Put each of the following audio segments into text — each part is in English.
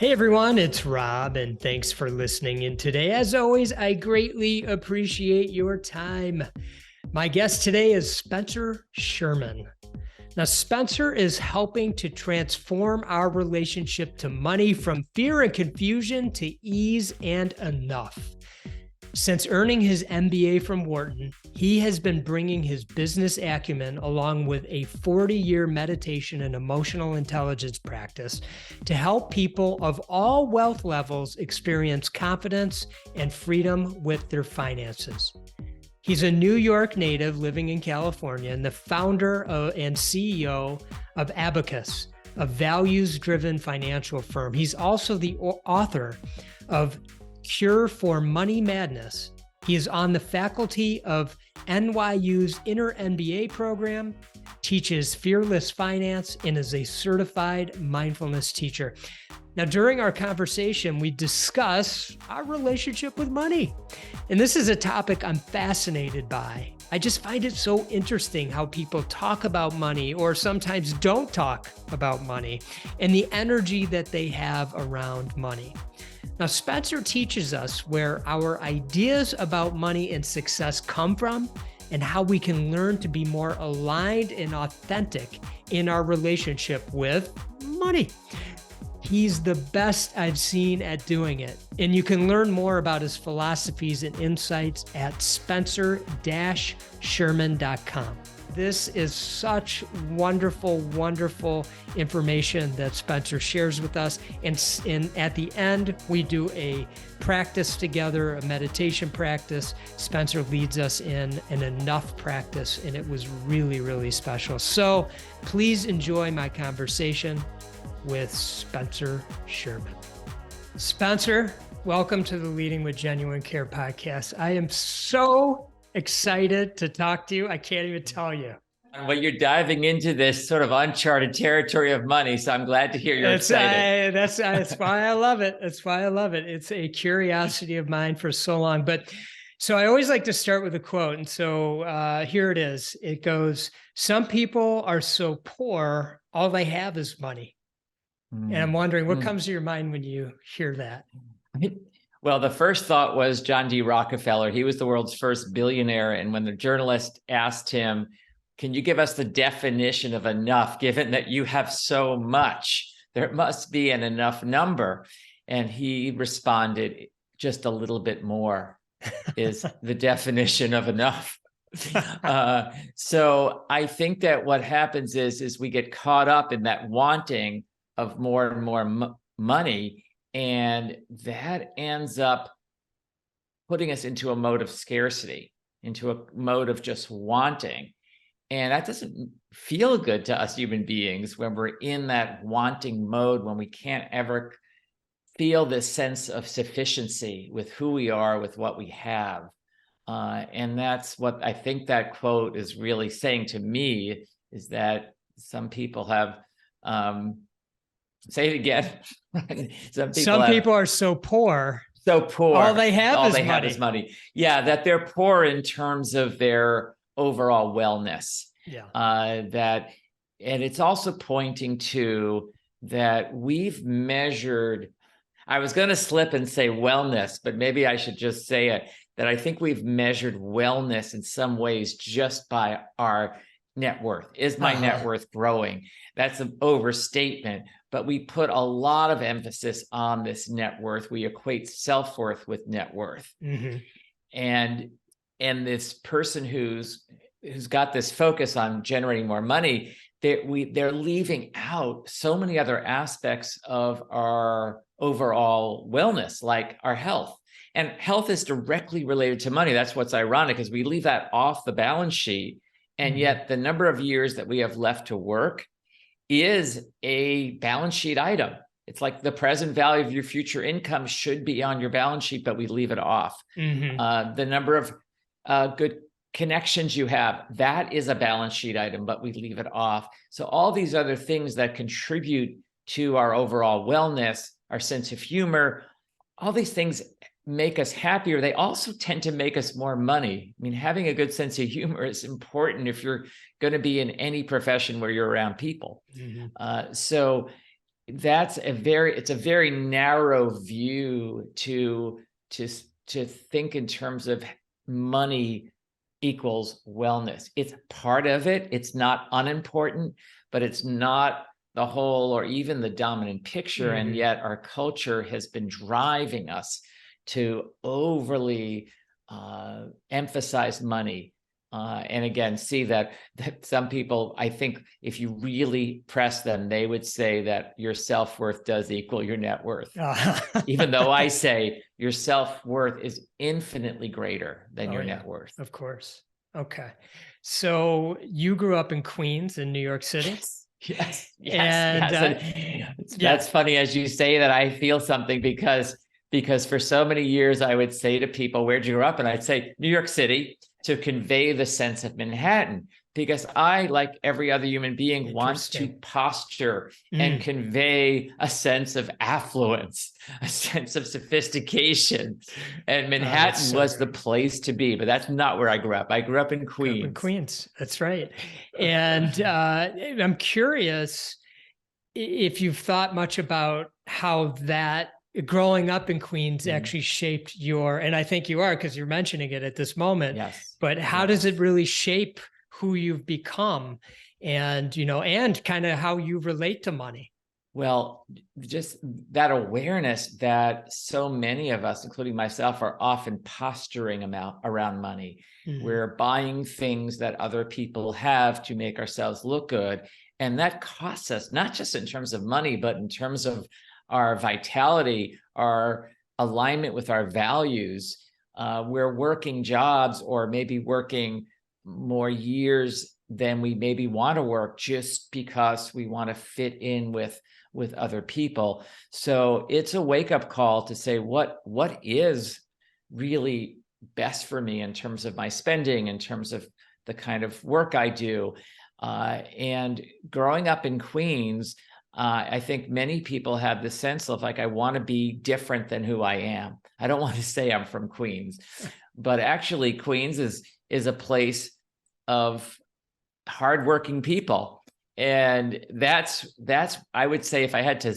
Hey everyone, it's Rob, and thanks for listening in today. As always, I greatly appreciate your time. My guest today is Spencer Sherman. Now, Spencer is helping to transform our relationship to money from fear and confusion to ease and enough. Since earning his MBA from Wharton, he has been bringing his business acumen along with a 40-year meditation and emotional intelligence practice to help people of all wealth levels experience confidence and freedom with their finances. He's a New York native living in California and the founder and CEO of Abacus, a values-driven financial firm. He's also the author of Cure for Money Madness. He is on the faculty of NYU's Inner MBA program, teaches fearless finance, and is a certified mindfulness teacher. Now, during our conversation, we discuss our relationship with money. And this is a topic I'm fascinated by. I just find it so interesting how people talk about money or sometimes don't talk about money and the energy that they have around money. Now, Spencer teaches us where our ideas about money and success come from and how we can learn to be more aligned and authentic in our relationship with money. He's the best I've seen at doing it. And you can learn more about his philosophies and insights at spencer-sherman.com. This is such wonderful, wonderful information that Spencer shares with us. And at the end, we do a practice together, a meditation practice. Spencer leads us in an enough practice, and it was really, really special. So please enjoy my conversation with Spencer Sherman. Spencer, welcome to the Leading with Genuine Care podcast. I am so excited to talk to you. I can't even tell you. Well, you're diving into this sort of uncharted territory of money, so I'm glad to hear you're excited. That's why I love it. That's why I love it. It's a curiosity of mine for so long. But so I always like to start with a quote. And so here it is. It goes, "Some people are so poor, all they have is money." And I'm wondering, what comes to your mind when you hear that? Well, the first thought was John D. Rockefeller. He was the world's first billionaire. And when the journalist asked him, "Can you give us the definition of enough, given that you have so much? There must be an enough number." And he responded, "Just a little bit more is the definition of enough." So I think that what happens is we get caught up in that wanting of more and more money, and that ends up putting us into a mode of scarcity, into a mode of just wanting. And that doesn't feel good to us human beings when we're in that wanting mode, when we can't ever feel this sense of sufficiency with who we are, with what we have. And that's what I think that quote is really saying to me, is that some people have, say it again. Some people are so poor. So poor. All they have is money. Yeah, that they're poor in terms of their overall wellness. Yeah. And it's also pointing to that we've measured, I was going to slip and say wellness, but maybe I should just say it, that I think we've measured wellness in some ways just by our net worth. Is my net worth growing? That's an overstatement, but we put a lot of emphasis on this net worth. We equate self-worth with net worth. Mm-hmm. And this person who's got this focus on generating more money, they're leaving out so many other aspects of our overall wellness, like our health. And health is directly related to money. That's what's ironic, is we leave that off the balance sheet. And yet the number of years that we have left to work is a balance sheet item. It's like the present value of your future income should be on your balance sheet, but we leave it off. Mm-hmm. The number of good connections you have, that is a balance sheet item, but we leave it off. So all these other things that contribute to our overall wellness, our sense of humor, all these things make us happier. They also tend to make us more money. I mean, having a good sense of humor is important if you're going to be in any profession where you're around people. Mm-hmm. So it's a very narrow view to think in terms of money equals wellness. It's part of it. It's not unimportant, but it's not the whole or even the dominant picture. Mm-hmm. And yet our culture has been driving us to overly emphasize money. And again, see that some people, I think if you really press them, they would say that your self-worth does equal your net worth. Even though I say your self-worth is infinitely greater than your net worth. Of course. Okay. So you grew up in Queens in New York City? Yes. And that's funny as you say that. I feel something because for so many years I would say to people, where'd you grow up? And I'd say New York City, to convey the sense of Manhattan, because I, like every other human being, wants to posture and convey a sense of affluence, a sense of sophistication. And Manhattan was the place to be, but that's not where I grew up. I grew up in Queens. That's right. And I'm curious if you've thought much about how that growing up in Queens actually shaped and I think you are, because you're mentioning it at this moment. Yes. But how does it really shape who you've become and, and kind of how you relate to money? Well, just that awareness that so many of us, including myself, are often posturing around money. Mm-hmm. We're buying things that other people have to make ourselves look good. And that costs us, not just in terms of money, but in terms of our vitality, our alignment with our values. We're working jobs or maybe working more years than we maybe want to work just because we want to fit in with other people. So it's a wake-up call to say, what is really best for me in terms of my spending, in terms of the kind of work I do. And growing up in Queens, I think many people have the sense of like, I want to be different than who I am. I don't want to say I'm from Queens, but actually Queens is a place of hardworking people. And that's, I would say, if I had to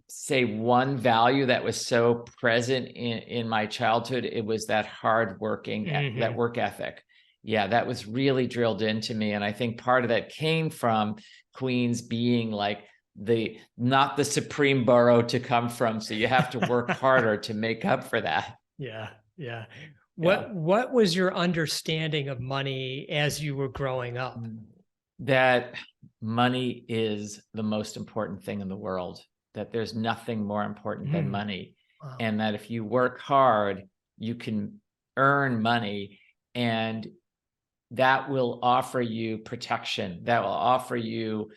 say one value that was so present in my childhood, it was that hardworking, that work ethic. Yeah, that was really drilled into me. And I think part of that came from Queens being like not the supreme borough to come from. So you have to work harder to make up for that. Yeah. What was your understanding of money as you were growing up? That money is the most important thing in the world, that there's nothing more important than money. Wow. And that if you work hard, you can earn money, and that will offer you protection, that will offer you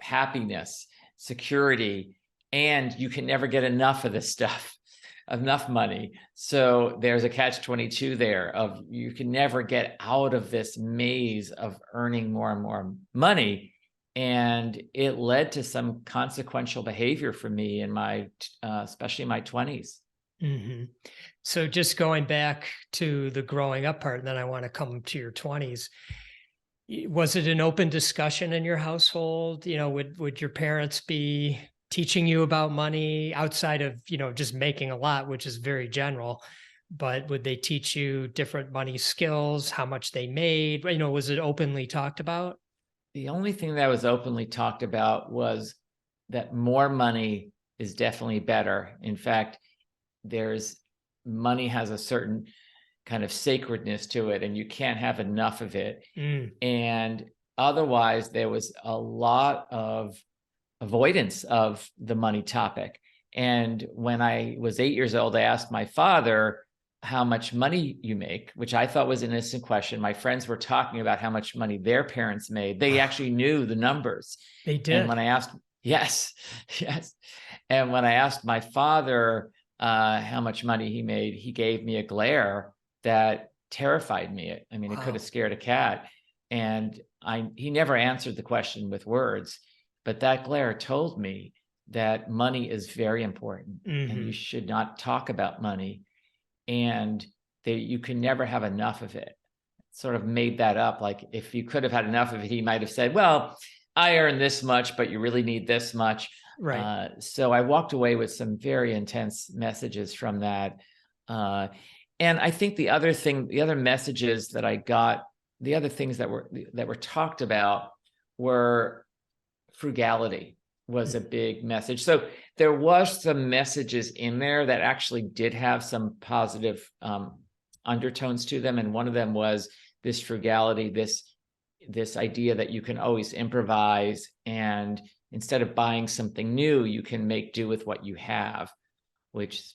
happiness, security, and you can never get enough of this stuff, enough money. So there's a catch-22 there of you can never get out of this maze of earning more and more money. And it led to some consequential behavior for me in my, especially in my 20s. Mm-hmm. So just going back to the growing up part, and then I want to come to your 20s. Was it an open discussion in your household? Would your parents be teaching you about money outside of, just making a lot, which is very general, but would they teach you different money skills, how much they made? Was it openly talked about? The only thing that was openly talked about was that more money is definitely better. In fact, money has a certain kind of sacredness to it, and you can't have enough of it. And otherwise, there was a lot of avoidance of the money topic. And when I was 8 years old, I asked my father how much money you make, which I thought was an innocent question. My friends were talking about how much money their parents made. They actually knew the numbers. They did. And when I asked, yes. And when I asked my father how much money he made, he gave me a glare that terrified me. I mean, it could have scared a cat. And he never answered the question with words, but that glare told me that money is very important, and you should not talk about money, and that you can never have enough of it. Sort of made that up. Like if you could have had enough of it, he might have said, well, I earn this much, but you really need this much. Right. So I walked away with some very intense messages from that. And I think the other messages that I got, the other things that were talked about were frugality was a big message. So there was some messages in there that actually did have some positive undertones to them. And one of them was this frugality, this idea that you can always improvise, and instead of buying something new, you can make do with what you have, which is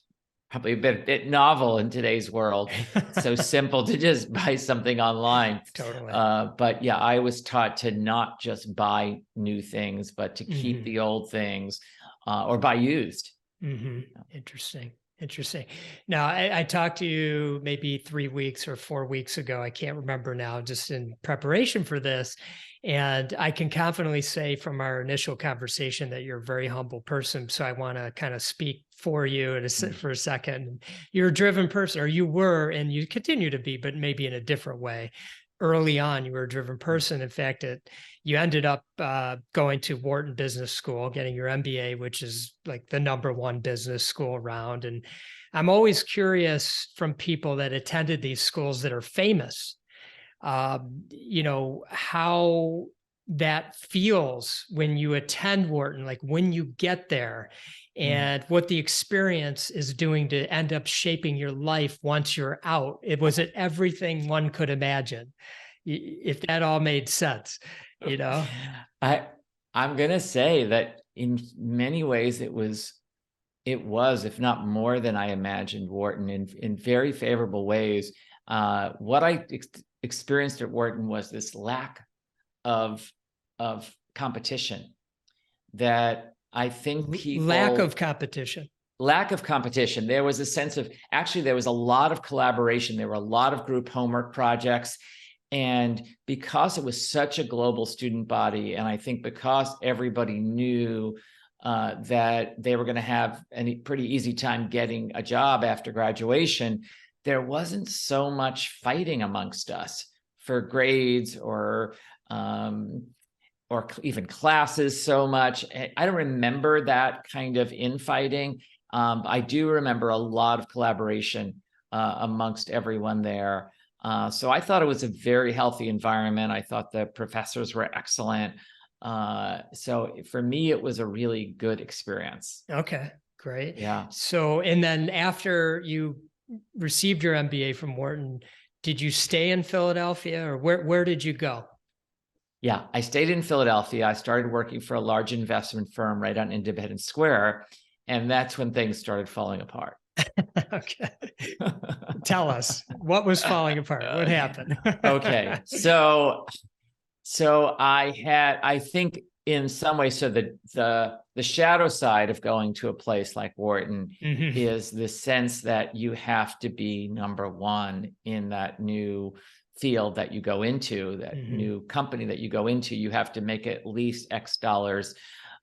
probably a bit novel in today's world. It's so simple to just buy something online. Totally. But yeah, I was taught to not just buy new things, but to keep the old things, or buy used. Interesting. Interesting. Now, I talked to you maybe 3 weeks or 4 weeks ago. I can't remember now, just in preparation for this. And I can confidently say from our initial conversation that you're a very humble person. So I want to kind of speak for you for a second. You're a driven person, or you were, and you continue to be, but maybe in a different way. Early on, you were a driven person. In fact, you ended up going to Wharton Business School, getting your MBA, which is like the #1 business school around. And I'm always curious from people that attended these schools that are famous, how that feels when you attend Wharton, like when you get there, and what the experience is doing to end up shaping your life once you're out. Was it everything one could imagine? If that all made sense, I'm gonna say that in many ways it was, if not more than I imagined, Wharton, in very favorable ways. What I experienced at Wharton was this lack of competition that I think people... Lack of competition. There was a sense of, actually, there was a lot of collaboration. There were a lot of group homework projects. And because it was such a global student body, and I think because everybody knew that they were going to have a pretty easy time getting a job after graduation, there wasn't so much fighting amongst us for grades or even classes so much. I don't remember that kind of infighting. I do remember a lot of collaboration amongst everyone there. So I thought it was a very healthy environment. I thought the professors were excellent. So for me, it was a really good experience. Okay, great. Yeah. So, and then after you received your MBA from Wharton, did you stay in Philadelphia, or where did you go? Yeah, I stayed in Philadelphia. I started working for a large investment firm right on Independence Square. And that's when things started falling apart. Okay. Tell us, what was falling apart? What happened? Okay. So I think in some ways, so the shadow side of going to a place like Wharton is the sense that you have to be #1 in that new field that you go into, that new company that you go into. You have to make at least X dollars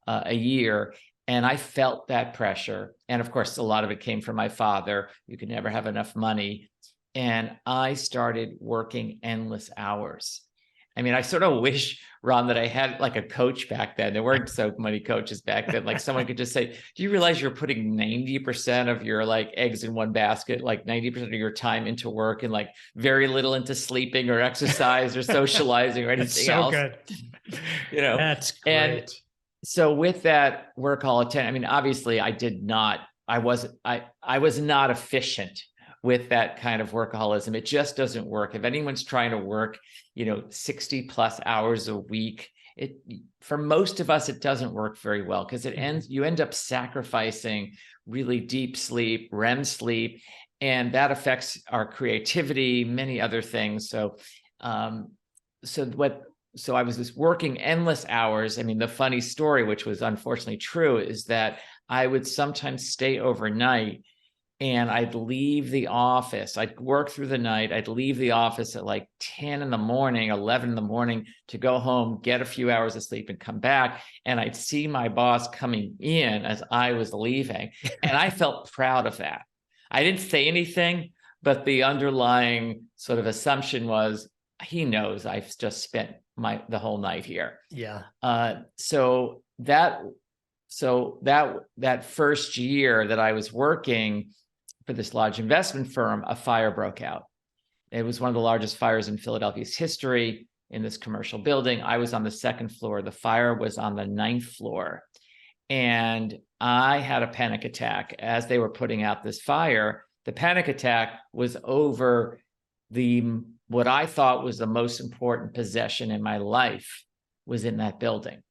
a year. And I felt that pressure. And of course, a lot of it came from my father. You can never have enough money. And I started working endless hours. I mean, I sort of wish, Ron, that I had like a coach back then. There weren't so many coaches back then. Like someone could just say, do you realize you're putting 90% of your like eggs in one basket, like 90% of your time into work, and like very little into sleeping or exercise or socializing or anything else? Good. That's great. And so with that workaholic, I mean, obviously I was not efficient with that kind of workaholism. It just doesn't work. If anyone's trying to work, 60 plus hours a week, for most of us, it doesn't work very well, because you end up sacrificing really deep sleep, REM sleep, and that affects our creativity, many other things. So I was just working endless hours. I mean, the funny story, which was unfortunately true, is that I would sometimes stay overnight, and I'd leave the office. I'd work through the night. I'd leave the office at like 10 in the morning, 11 in the morning, to go home, get a few hours of sleep, and come back. And I'd see my boss coming in as I was leaving. And I felt proud of that. I didn't say anything, but the underlying sort of assumption was, he knows I've just spent the whole night here. Yeah. So that first year that I was working for this large investment firm, a fire broke out. It was one of the largest fires in Philadelphia's history in this commercial building. I was on the second floor. The fire was on the ninth floor. And I had a panic attack as they were putting out this fire. The panic attack was over what I thought was the most important possession in my life was in that building.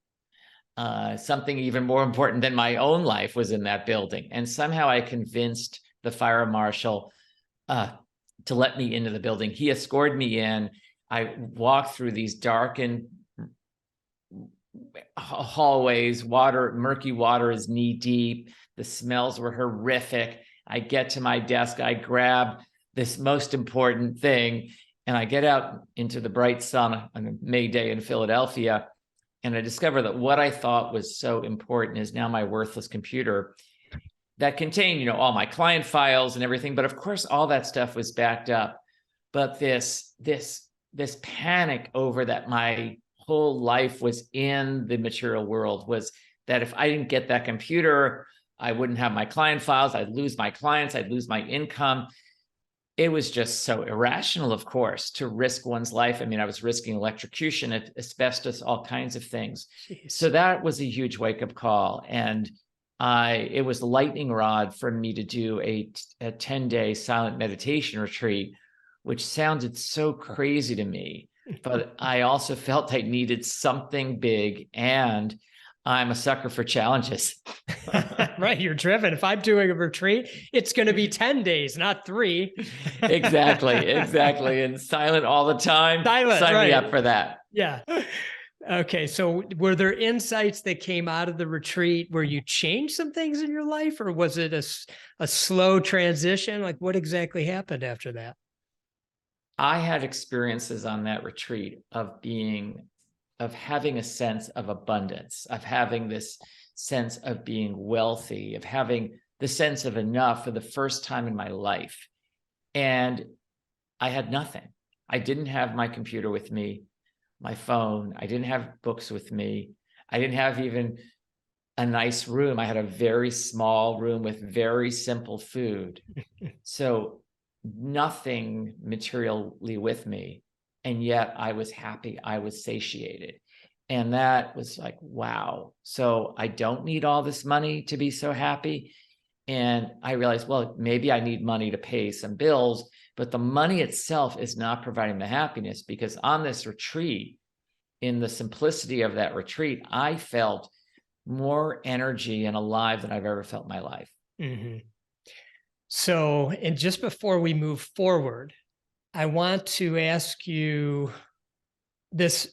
Something even more important than my own life was in that building. And somehow I convinced the fire marshal to let me into the building. He escorted me in. I walked through these darkened hallways, murky water is knee deep. The smells were horrific. I get to my desk, I grab this most important thing, and I get out into the bright sun on a May day in Philadelphia. And I discover that what I thought was so important is now my worthless computer that contained, all my client files and everything. But of course, all that stuff was backed up. But this panic over that my whole life was in the material world was that if I didn't get that computer, I wouldn't have my client files. I'd lose my clients. I'd lose my income. It was just so irrational, of course, to risk one's life. I mean, I was risking electrocution, asbestos, all kinds of things. Jeez. So that was a huge wake-up call. And it was the lightning rod for me to do a 10-day silent meditation retreat, which sounded so crazy to me. But I also felt I needed something big, and I'm a sucker for challenges. Right. You're driven. If I'm doing a retreat, it's going to be 10 days, not 3. Exactly. And silent all the time. Sign me up for that. Yeah. Okay. So were there insights that came out of the retreat where you changed some things in your life, or was it a slow transition? Like, what exactly happened after that? I had experiences on that retreat of having a sense of abundance, of having this sense of being wealthy, of having the sense of enough for the first time in my life. And I had nothing. I didn't have my computer with me, my phone. I didn't have books with me. I didn't have even a nice room. I had a very small room with very simple food. So nothing materially with me. And yet I was happy. I was satiated. And that was like, wow. So I don't need all this money to be so happy. And I realized, well, maybe I need money to pay some bills, but the money itself is not providing the happiness, because on this retreat, in the simplicity of that retreat, I felt more energy and alive than I've ever felt in my life. Mm-hmm. So, and just before we move forward, I want to ask you this,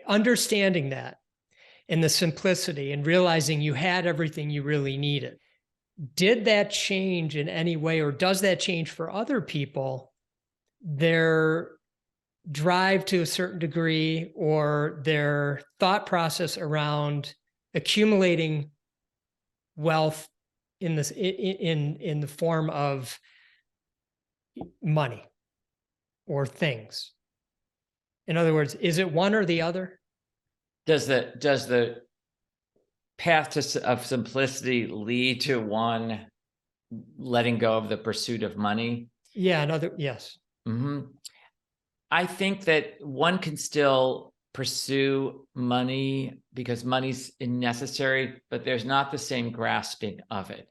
understanding that and the simplicity and realizing you had everything you really needed. Did that change in any way, or does that change for other people, their drive to a certain degree, or their thought process around accumulating wealth in this, in the form of money or things? In other words, is it one or the other? Does the path of simplicity lead to one letting go of the pursuit of money? Yeah, yes. Mm-hmm. I think that one can still pursue money because money's necessary, but there's not the same grasping of it.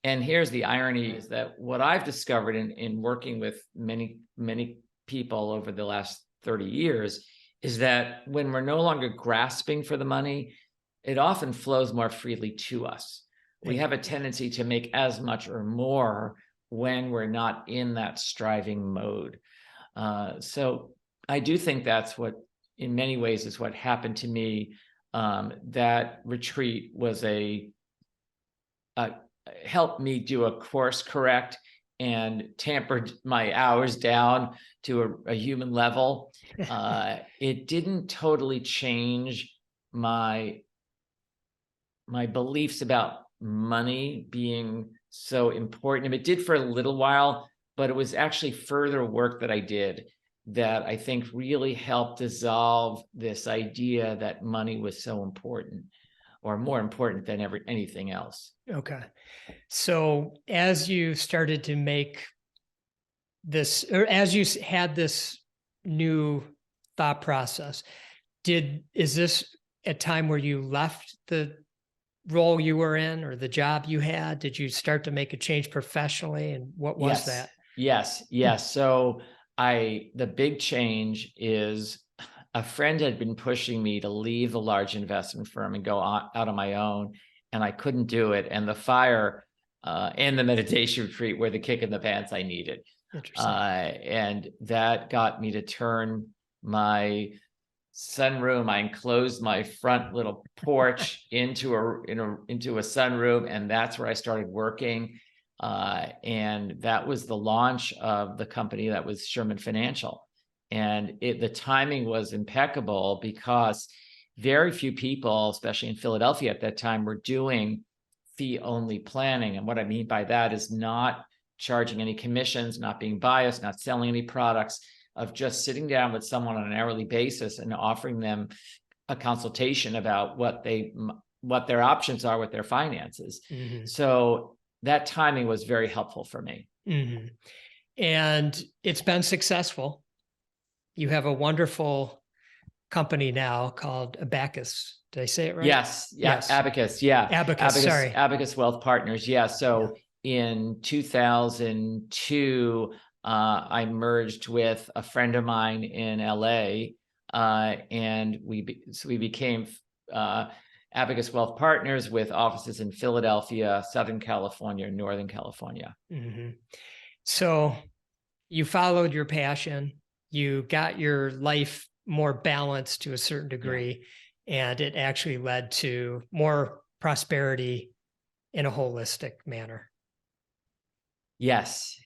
And here's the irony, is that what I've discovered in working with many, many people over the last 30 years is that when we're no longer grasping for the money, it often flows more freely to us. We have a tendency to make as much or more when we're not in that striving mode. So I do think that's what, in many ways, is what happened to me. That retreat was helped me do a course correct and tampered my hours down to a human level. It didn't totally change my beliefs about money being so important. It did for a little while, but it was actually further work that I did that I think really helped dissolve this idea that money was so important, or more important than anything else. Okay. So as you started to make this, or as you had this new thought process, is this a time where you left the role you were in or the job you had? Did you start to make a change professionally? And what was that? Yes. So the big change is a friend had been pushing me to leave the large investment firm and go out on my own, and I couldn't do it. And the fire and the meditation retreat were the kick in the pants I needed. And that got me to turn my sunroom. I enclosed my front little porch into a sunroom, and that's where I started working. And that was the launch of the company that was Sherman Financial. And the timing was impeccable because very few people, especially in Philadelphia at that time, were doing fee-only planning. And what I mean by that is not charging any commissions, not being biased, not selling any products, of just sitting down with someone on an hourly basis and offering them a consultation about what their options are with their finances. Mm-hmm. So that timing was very helpful for me. Mm-hmm. And it's been successful. You have a wonderful company now called Abacus. Did I say it right? Yes. Abacus. Yeah. Abacus Wealth Partners. Yeah. So in 2002, I merged with a friend of mine in LA, and we became Abacus Wealth Partners with offices in Philadelphia, Southern California, Northern California. Mm-hmm. So you followed your passion, you got your life more balanced to a certain degree, and it actually led to more prosperity in a holistic manner. Yes.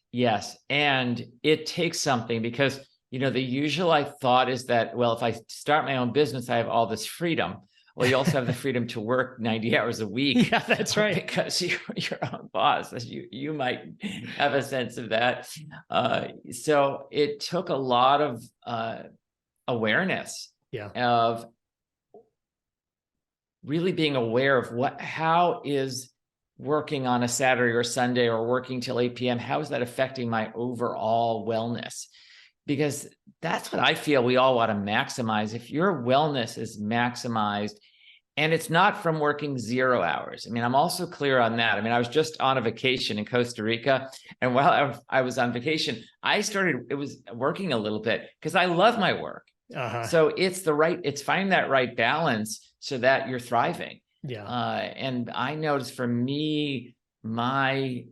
And it takes something, because, the usual thought is that, well, if I start my own business, I have all this freedom. Well, you also have the freedom to work 90 hours a week. Yeah, that's right. Because you're your own boss. You might have a sense of that. So it took a lot of awareness of really being aware of how is working on a Saturday or Sunday or working till 8 p.m., how is that affecting my overall wellness? Because that's what I feel we all want to maximize. If your wellness is maximized, and it's not from working 0 hours. I mean, I'm also clear on that. I mean, I was just on a vacation in Costa Rica, and while I was on vacation, it was working a little bit because I love my work. Uh-huh. So it's finding that right balance so that you're thriving. Yeah. And I noticed for me, I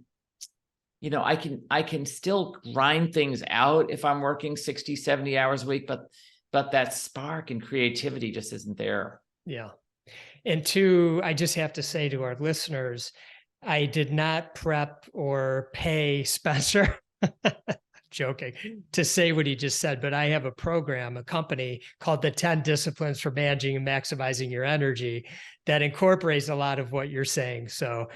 can still grind things out if I'm working 60, 70 hours a week, but that spark and creativity just isn't there. Yeah. And I just have to say to our listeners, I did not prep or pay Spencer, joking, to say what he just said, but I have a company called the 10 Disciplines for Managing and Maximizing Your Energy that incorporates a lot of what you're saying. So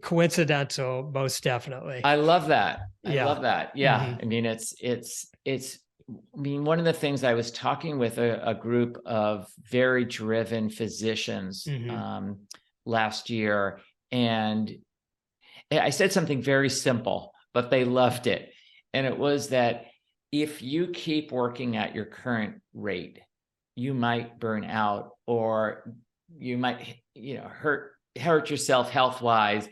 coincidental, most definitely. I love that. I love that. Yeah. Mm-hmm. I mean, one of the things, I was talking with a group of very driven physicians last year, and I said something very simple, but they loved it. And it was that if you keep working at your current rate, you might burn out, or you might, hurt yourself health-wise.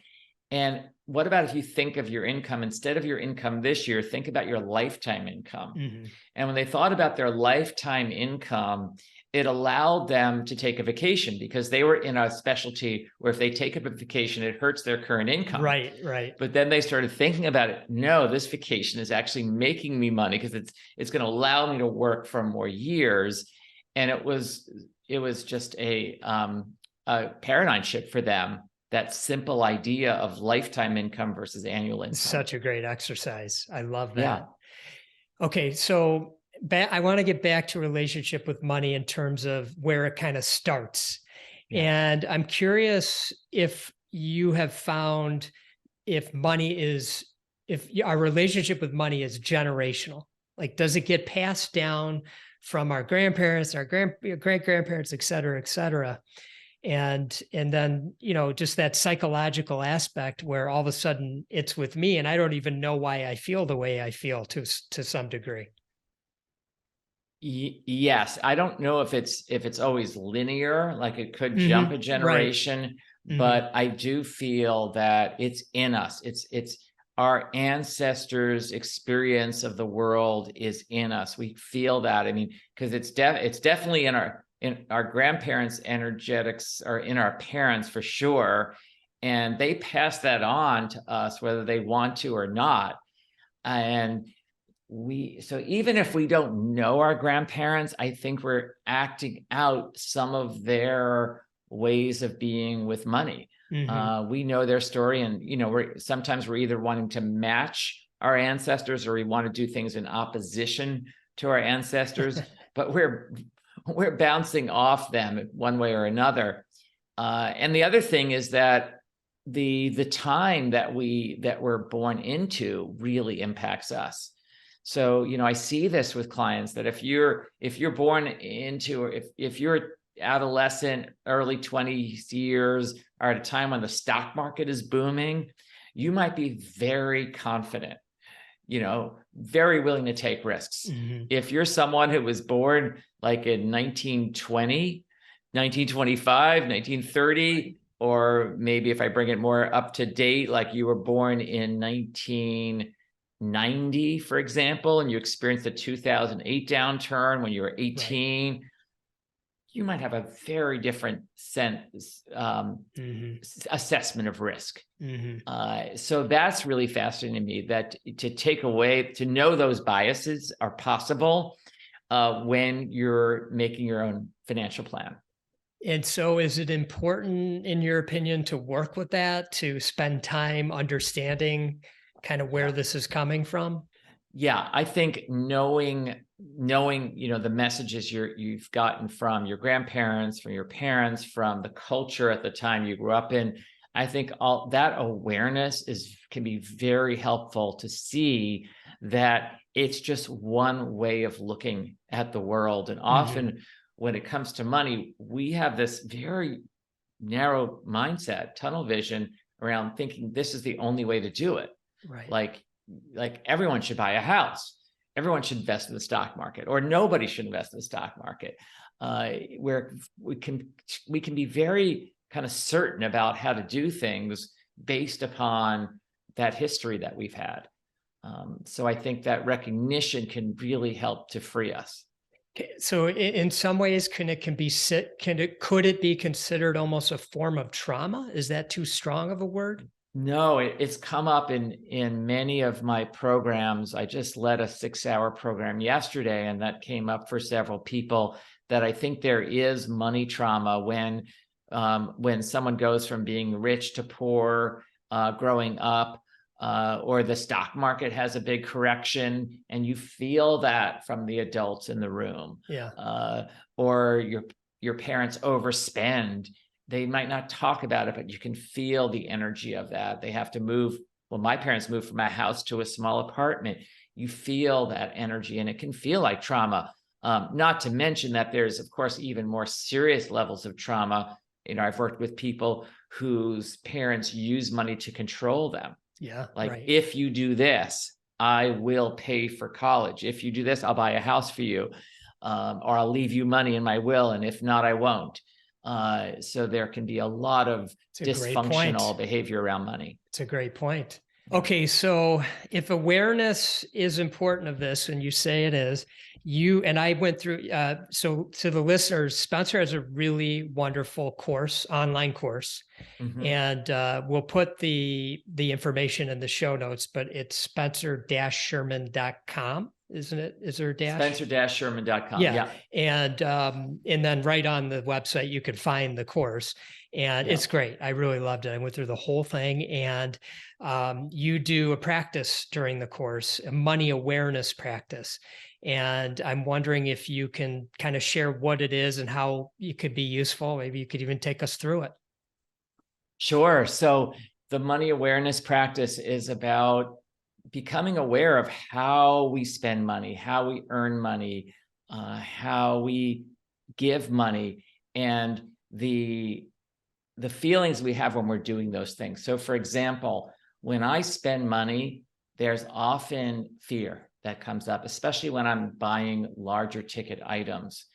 And what about if you think of your income, instead of your income this year, think about your lifetime income. Mm-hmm. And when they thought about their lifetime income, it allowed them to take a vacation, because they were in a specialty where if they take a vacation, it hurts their current income. Right. But then they started thinking about it. No, this vacation is actually making me money, because it's going to allow me to work for more years. And it was just a paradigm shift for them. That simple idea of lifetime income versus annual income. Such a great exercise. I love that. Yeah. Okay. So I want to get back to relationship with money in terms of where it kind of starts. Yeah. And I'm curious if you have found if our relationship with money is generational. Like, does it get passed down from our grandparents, our great-grandparents, et cetera, et cetera? And then, just that psychological aspect where all of a sudden it's with me and I don't even know why I feel the way I feel to some degree. Yes, I don't know if it's always linear, like it could jump a generation, Right. but I do feel that it's in us. It's our ancestors' experience of the world is in us. We feel that. I mean, because it's definitely in our grandparents' energetics, or in our parents for sure, and they pass that on to us whether they want to or not. And so even if we don't know our grandparents, I think we're acting out some of their ways of being with money. We know their story, and we're either wanting to match our ancestors or we want to do things in opposition to our ancestors, but we're bouncing off them one way or another. And the other thing is that the time that we're born into really impacts us. So, I see this with clients that if you're born into, or if you're adolescent, early 20s years, or at a time when the stock market is booming, you might be very confident, very willing to take risks. If you're someone who was born like in 1920, 1925, 1930, or maybe if I bring it more up to date, like you were born in 1990, for example, and you experienced the 2008 downturn when you were 18, right, you might have a very different assessment of risk. So that's really fascinating to me, that to know those biases are possible when you're making your own financial plan. And so is it important, in your opinion, to work with that, to spend time understanding kind of where this is coming from? Yeah, I think knowing, the messages you've gotten from your grandparents, from your parents, from the culture at the time you grew up in, I think all that awareness can be very helpful to see that it's just one way of looking at the world. And often when it comes to money, we have this very narrow mindset, tunnel vision around thinking this is the only way to do it. Right. Like everyone should buy a house. Everyone should invest in the stock market, or nobody should invest in the stock market. Where we can be very kind of certain about how to do things based upon that history that we've had. So I think that recognition can really help to free us. So in some ways, could it be considered almost a form of trauma? Is that too strong of a word? No, it's come up in many of my programs. I just led a 6-hour program yesterday, and that came up for several people, that I think there is money trauma when someone goes from being rich to poor growing up, or the stock market has a big correction and you feel that from the adults in the room. Yeah. Or your parents overspend. They might not talk about it, but you can feel the energy of that. They have to move. Well, my parents moved from a house to a small apartment. You feel that energy, and it can feel like trauma. Not to mention that there's, of course, even more serious levels of trauma. I've worked with people whose parents use money to control them. Yeah. Like, right. If you do this, I will pay for college. If you do this, I'll buy a house for you, or I'll leave you money in my will. And if not, I won't. So there can be a lot of dysfunctional behavior around money. It's a great point. Okay, so if awareness is important of this, and you say it is, I went through, so to the listeners, Spencer has a really wonderful online course, and we'll put the information in the show notes, but it's spencer-sherman.com. Isn't it? Is there a dash? Spencer-Sherman.com. Yeah. And then right on the website, you can find the course, and it's great. I really loved it. I went through the whole thing, and you do a practice during the course, a money awareness practice. And I'm wondering if you can kind of share what it is and how it could be useful. Maybe you could even take us through it. Sure. So the money awareness practice is about becoming aware of how we spend money, how we earn money, how we give money, and the feelings we have when we're doing those things. So for example, when I spend money, there's often fear that comes up, especially when I'm buying larger ticket items.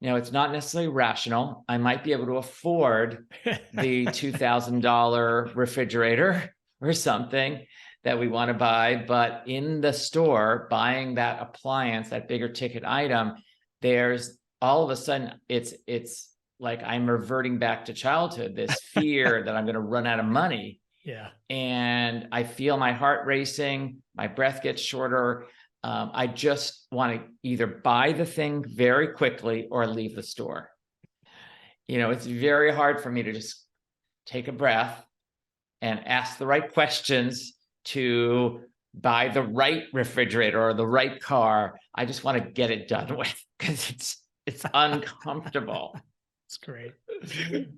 It's not necessarily rational. I might be able to afford the $2,000 refrigerator or something that we want to buy, but in the store, buying that appliance, that bigger ticket item, there's all of a sudden, it's like I'm reverting back to childhood, this fear that I'm going to run out of money. Yeah. And I feel my heart racing, my breath gets shorter. I just want to either buy the thing very quickly or leave the store. It's very hard for me to just take a breath and ask the right questions to buy the right refrigerator or the right car. I just want to get it done with because it's uncomfortable. That's great.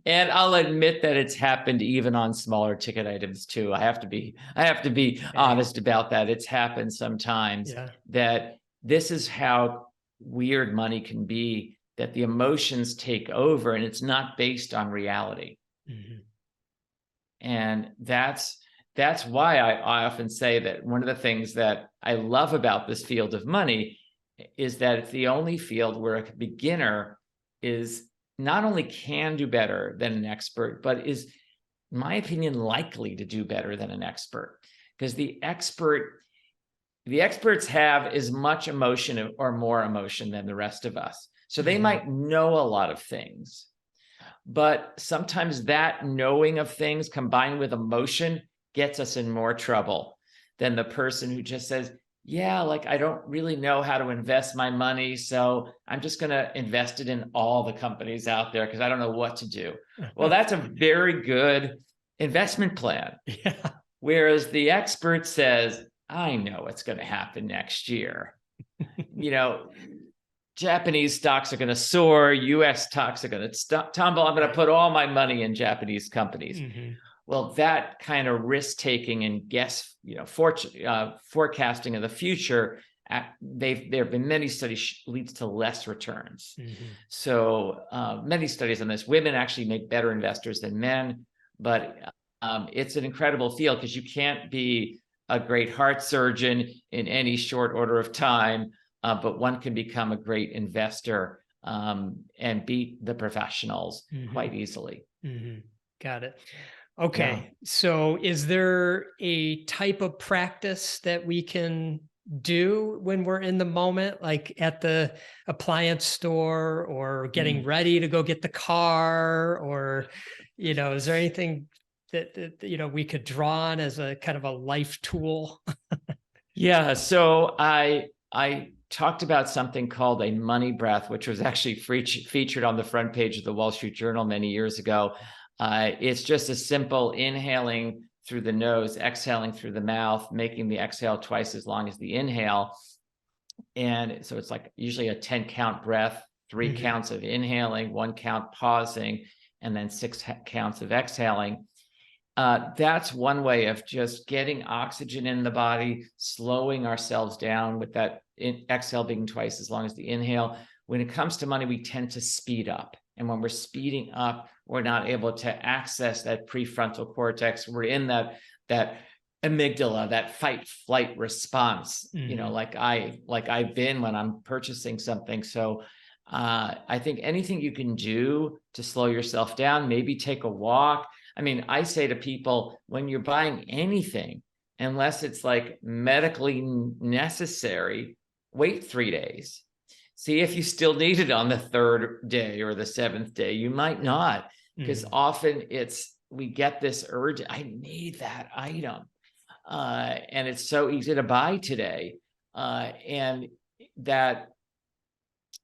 And I'll admit that it's happened even on smaller ticket items too. I have to be honest about that. It's happened sometimes that this is how weird money can be, that the emotions take over and it's not based on reality. Mm-hmm. And that's why I often say that one of the things that I love about this field of money is that it's the only field where a beginner is not only can do better than an expert, but is, in my opinion, likely to do better than an expert. Because the experts have as much emotion or more emotion than the rest of us. So they might know a lot of things, but sometimes that knowing of things combined with emotion gets us in more trouble than the person who just says, yeah, like I don't really know how to invest my money, so I'm just going to invest it in all the companies out there because I don't know what to do. Well, that's a very good investment plan. Yeah. Whereas the expert says, I know what's going to happen next year. Japanese stocks are going to soar, US stocks are going to tumble. I'm going to put all my money in Japanese companies. Mm-hmm. Well, that kind of risk-taking and forecasting of the future, there have been many studies leads to less returns. Mm-hmm. So many studies on this. Women actually make better investors than men, but it's an incredible field because you can't be a great heart surgeon in any short order of time, but one can become a great investor and beat the professionals quite easily. Mm-hmm. Got it. Okay. Yeah. So is there a type of practice that we can do when we're in the moment, like at the appliance store or getting ready to go get the car, or, is there anything that we could draw on as a kind of a life tool? Yeah. So I talked about something called a money breath, which was actually featured on the front page of the Wall Street Journal many years ago. It's just a simple inhaling through the nose, exhaling through the mouth, making the exhale twice as long as the inhale. And so it's like usually a 10 count breath, 3 counts of inhaling, 1 count pausing, and then 6 counts of exhaling. That's one way of just getting oxygen in the body, slowing ourselves down with that exhale being twice as long as the inhale. When it comes to money, we tend to speed up. And when we're speeding up, we're not able to access that prefrontal cortex. We're in that amygdala, that fight flight response, like I've been when I'm purchasing something. So I think anything you can do to slow yourself down, maybe take a walk. I mean, I say to people, when you're buying anything, unless it's like medically necessary, wait 3 days. See if you still need it on the 3rd day or the 7th day. You might not, because often we get this urge, I need that item. And it's so easy to buy today. And that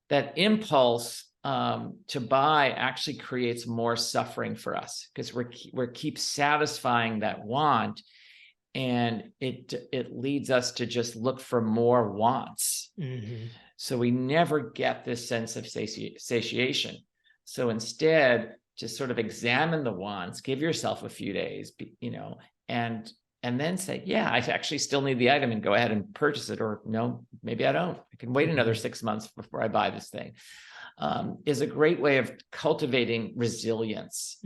impulse to buy actually creates more suffering for us because we keep satisfying that want, and it leads us to just look for more wants. So we never get this sense of satiation. So instead, just sort of examine the wants, give yourself a few days, and and then say, yeah, I actually still need the item, and go ahead and purchase it. Or no, maybe I don't. I can wait another 6 months before I buy this thing, is a great way of cultivating resilience.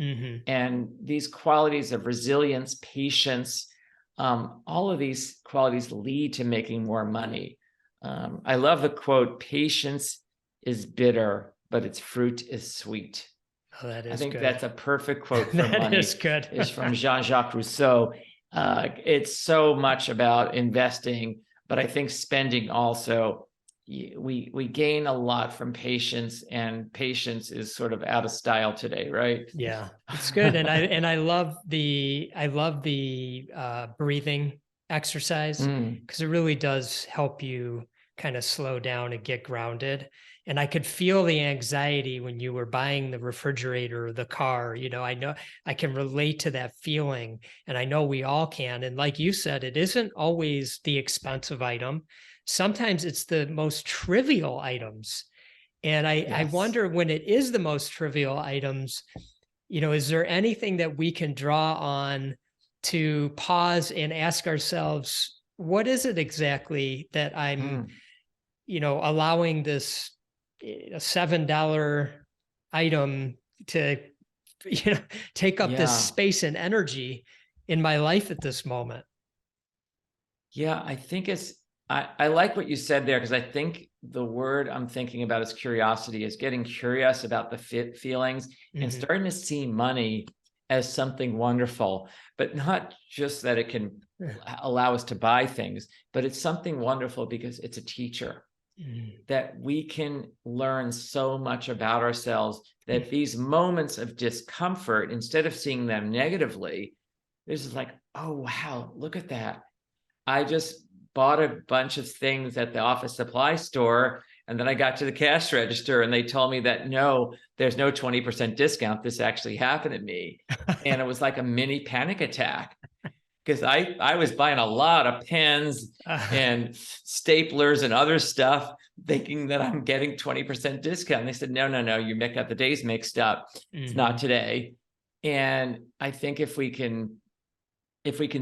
And these qualities of resilience, patience, all of these qualities lead to making more money. I love the quote, patience is bitter, but its fruit is sweet. Oh, that is I think good. that's a perfect quote for money. That is good. It's from Jean-Jacques Rousseau. It's so much about investing, but I think spending also. We gain a lot from patience, and patience is sort of out of style today, right? Yeah, it's good. And I love the breathing exercise, because it really does help you kind of slow down and get grounded. And I could feel the anxiety when you were buying the refrigerator or the car. I know I can relate to that feeling, and I know we all can. And like you said, it isn't always the expensive item. Sometimes it's the most trivial items. And I wonder, when it is the most trivial items, is there anything that we can draw on to pause and ask ourselves, what is it exactly that I'm, allowing this $7 item to, take up this space and energy in my life at this moment? Yeah, I think I like what you said there, because I think the word I'm thinking about is curiosity, is getting curious about the feelings and starting to see money as something wonderful, but not just that it can allow us to buy things, but it's something wonderful because it's a teacher. That we can learn so much about ourselves, that these moments of discomfort, instead of seeing them negatively, there's like, oh, wow, look at that. I just bought a bunch of things at the office supply store, and then I got to the cash register and they told me that no, there's no 20% discount. This actually happened to me. And it was like a mini panic attack, because I was buying a lot of pens and staplers and other stuff, thinking that I'm getting 20% discount. And they said, no, you got the days mixed up. It's not today. And I think if we can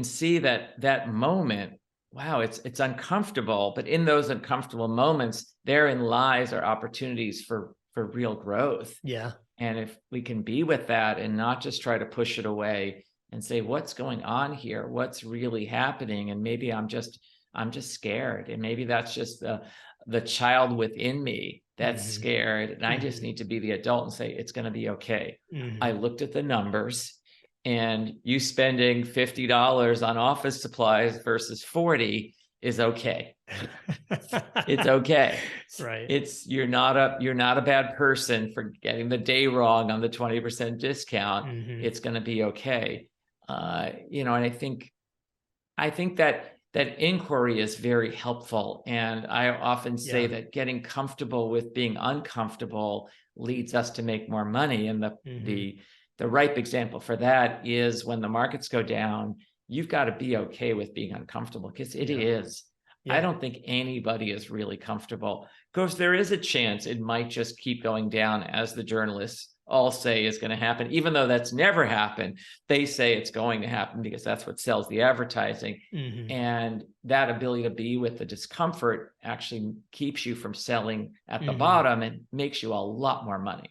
see that moment, wow, it's uncomfortable, but in those uncomfortable moments, therein lies our opportunities for real growth. Yeah. And if we can be with that and not just try to push it away and say, what's going on here? What's really happening? And maybe I'm just scared. And maybe that's just the child within me that's scared. And I just need to be the adult and say, it's going to be okay. I looked at the numbers, and you spending $50 on office supplies versus 40 is okay. It's okay. Right. You're not a bad person for getting the day wrong on the 20% discount. It's going to be okay. And I think that inquiry is very helpful. And I often say that getting comfortable with being uncomfortable leads us to make more money. And the ripe example for that is when the markets go down, you've got to be okay with being uncomfortable, because it is. I don't think anybody is really comfortable. Of course, there is a chance it might just keep going down, as the journalists all say is going to happen, even though that's never happened. They say it's going to happen because that's what sells the advertising. And that ability to be with the discomfort actually keeps you from selling at the bottom and makes you a lot more money.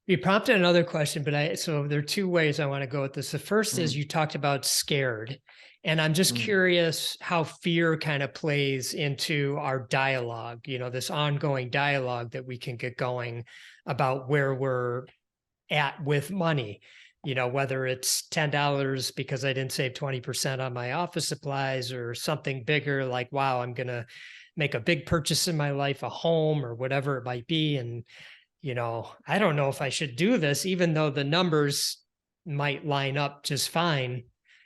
You prompted another question, but so there are two ways I want to go with this. The first is, you talked about scared, and I'm just curious how fear kind of plays into our dialogue, this ongoing dialogue that we can get going about where we're at with money, whether it's $10 because I didn't save 20% on my office supplies, or something bigger like, wow, I'm going to make a big purchase in my life, a home or whatever it might be. And I don't know if I should do this, even though the numbers might line up just fine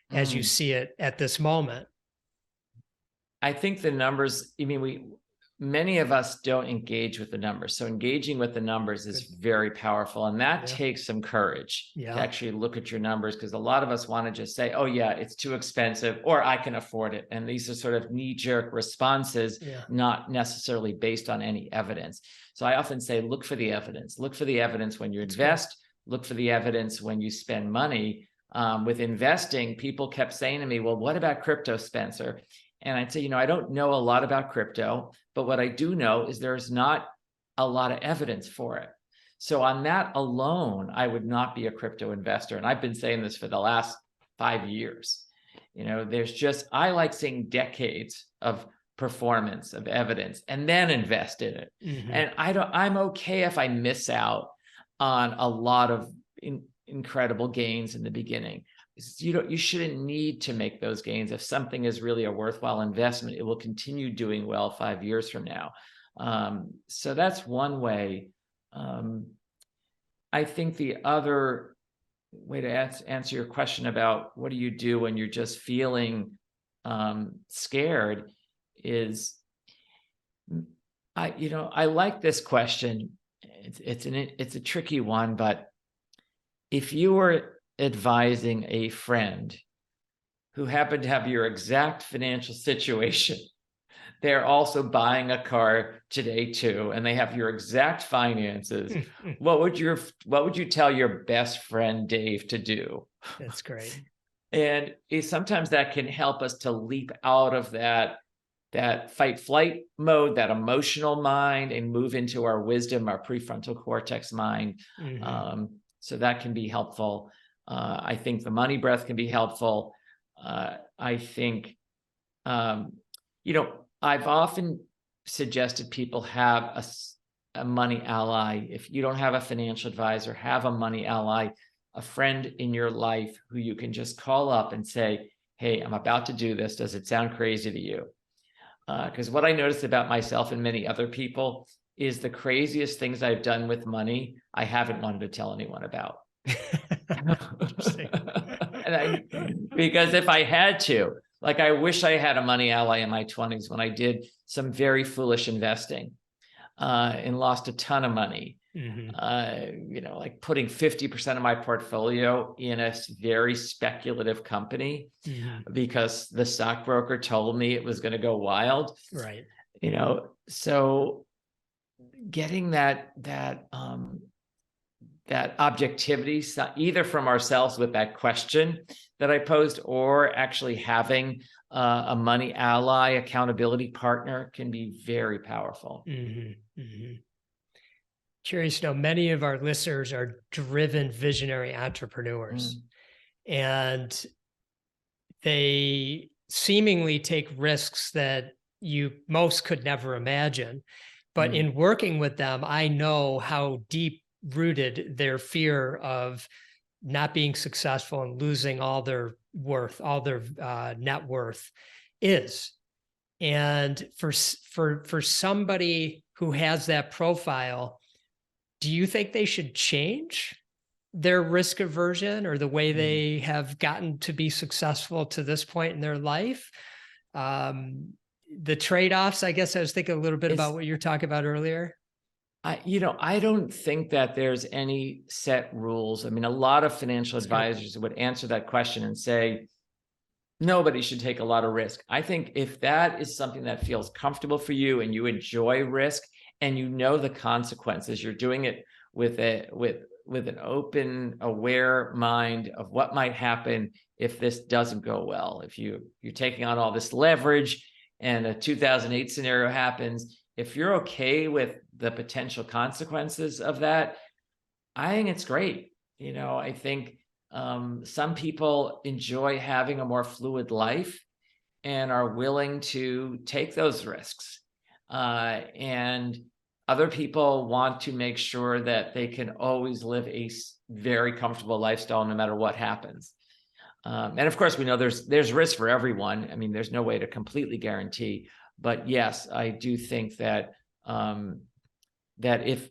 as you see it at this moment. I think the numbers, many of us don't engage with the numbers. So engaging with the numbers is very powerful. And that takes some courage to actually look at your numbers, because a lot of us want to just say, oh yeah, it's too expensive, or I can afford it. And these are sort of knee-jerk responses, not necessarily based on any evidence. So I often say, look for the evidence. Look for the evidence when you invest. Look for the evidence when you spend money. with investing, people kept saying to me, well, what about crypto, Spencer? And I'd say, I don't know a lot about crypto, but what I do know is there's not a lot of evidence for it. So on that alone, I would not be a crypto investor. And I've been saying this for the last 5 years. I like seeing decades of performance, of evidence, and then invest in it. Mm-hmm. And I'm okay if I miss out on a lot of incredible gains in the beginning. You shouldn't need to make those gains. If something is really a worthwhile investment, it will continue doing well 5 years from now. So that's one way. I think the other way to answer your question about what do you do when you're just feeling scared is, I like this question. It's a tricky one, but if you were advising a friend who happened to have your exact financial situation, they're also buying a car today too, and they have your exact finances, what would you tell your best friend Dave to do? That's great. And sometimes that can help us to leap out of that fight flight mode, that emotional mind, and move into our wisdom, our prefrontal cortex mind. Mm-hmm. So that can be helpful. I think the money breath can be helpful. I think, I've often suggested people have a money ally. If you don't have a financial advisor, have a money ally, a friend in your life who you can just call up and say, hey, I'm about to do this. Does it sound crazy to you? Because what I noticed about myself and many other people is the craziest things I've done with money, I haven't wanted to tell anyone about. Because if I had to, like, I wish I had a money ally in my 20s when I did some very foolish investing and lost a ton of money. Mm-hmm. Like putting 50% of my portfolio in a very speculative company, mm-hmm. because the stockbroker told me it was going to go wild. Right. So getting that objectivity, either from ourselves with that question that I posed, or actually having a money ally, accountability partner, can be very powerful. Mm-hmm. Mm-hmm. Curious to know, many of our listeners are driven visionary entrepreneurs, and they seemingly take risks that most could never imagine. But in working with them, I know how deep rooted their fear of not being successful and losing all their worth, all their net worth is. And for somebody who has that profile, do you think they should change their risk aversion or the way they have gotten to be successful to this point in their life? The trade-offs, I guess I was thinking a little bit about what you're talking about earlier. I don't think that there's any set rules. I mean, a lot of financial advisors would answer that question and say, nobody should take a lot of risk. I think if that is something that feels comfortable for you and you enjoy risk and you know the consequences, you're doing it with an open, aware mind of what might happen if this doesn't go well. If you're taking on all this leverage and a 2008 scenario happens, if you're okay with the potential consequences of that, I think it's great. I think some people enjoy having a more fluid life and are willing to take those risks. And other people want to make sure that they can always live a very comfortable lifestyle no matter what happens. And of course, we know there's risk for everyone. I mean, there's no way to completely guarantee. But yes, I do think that that if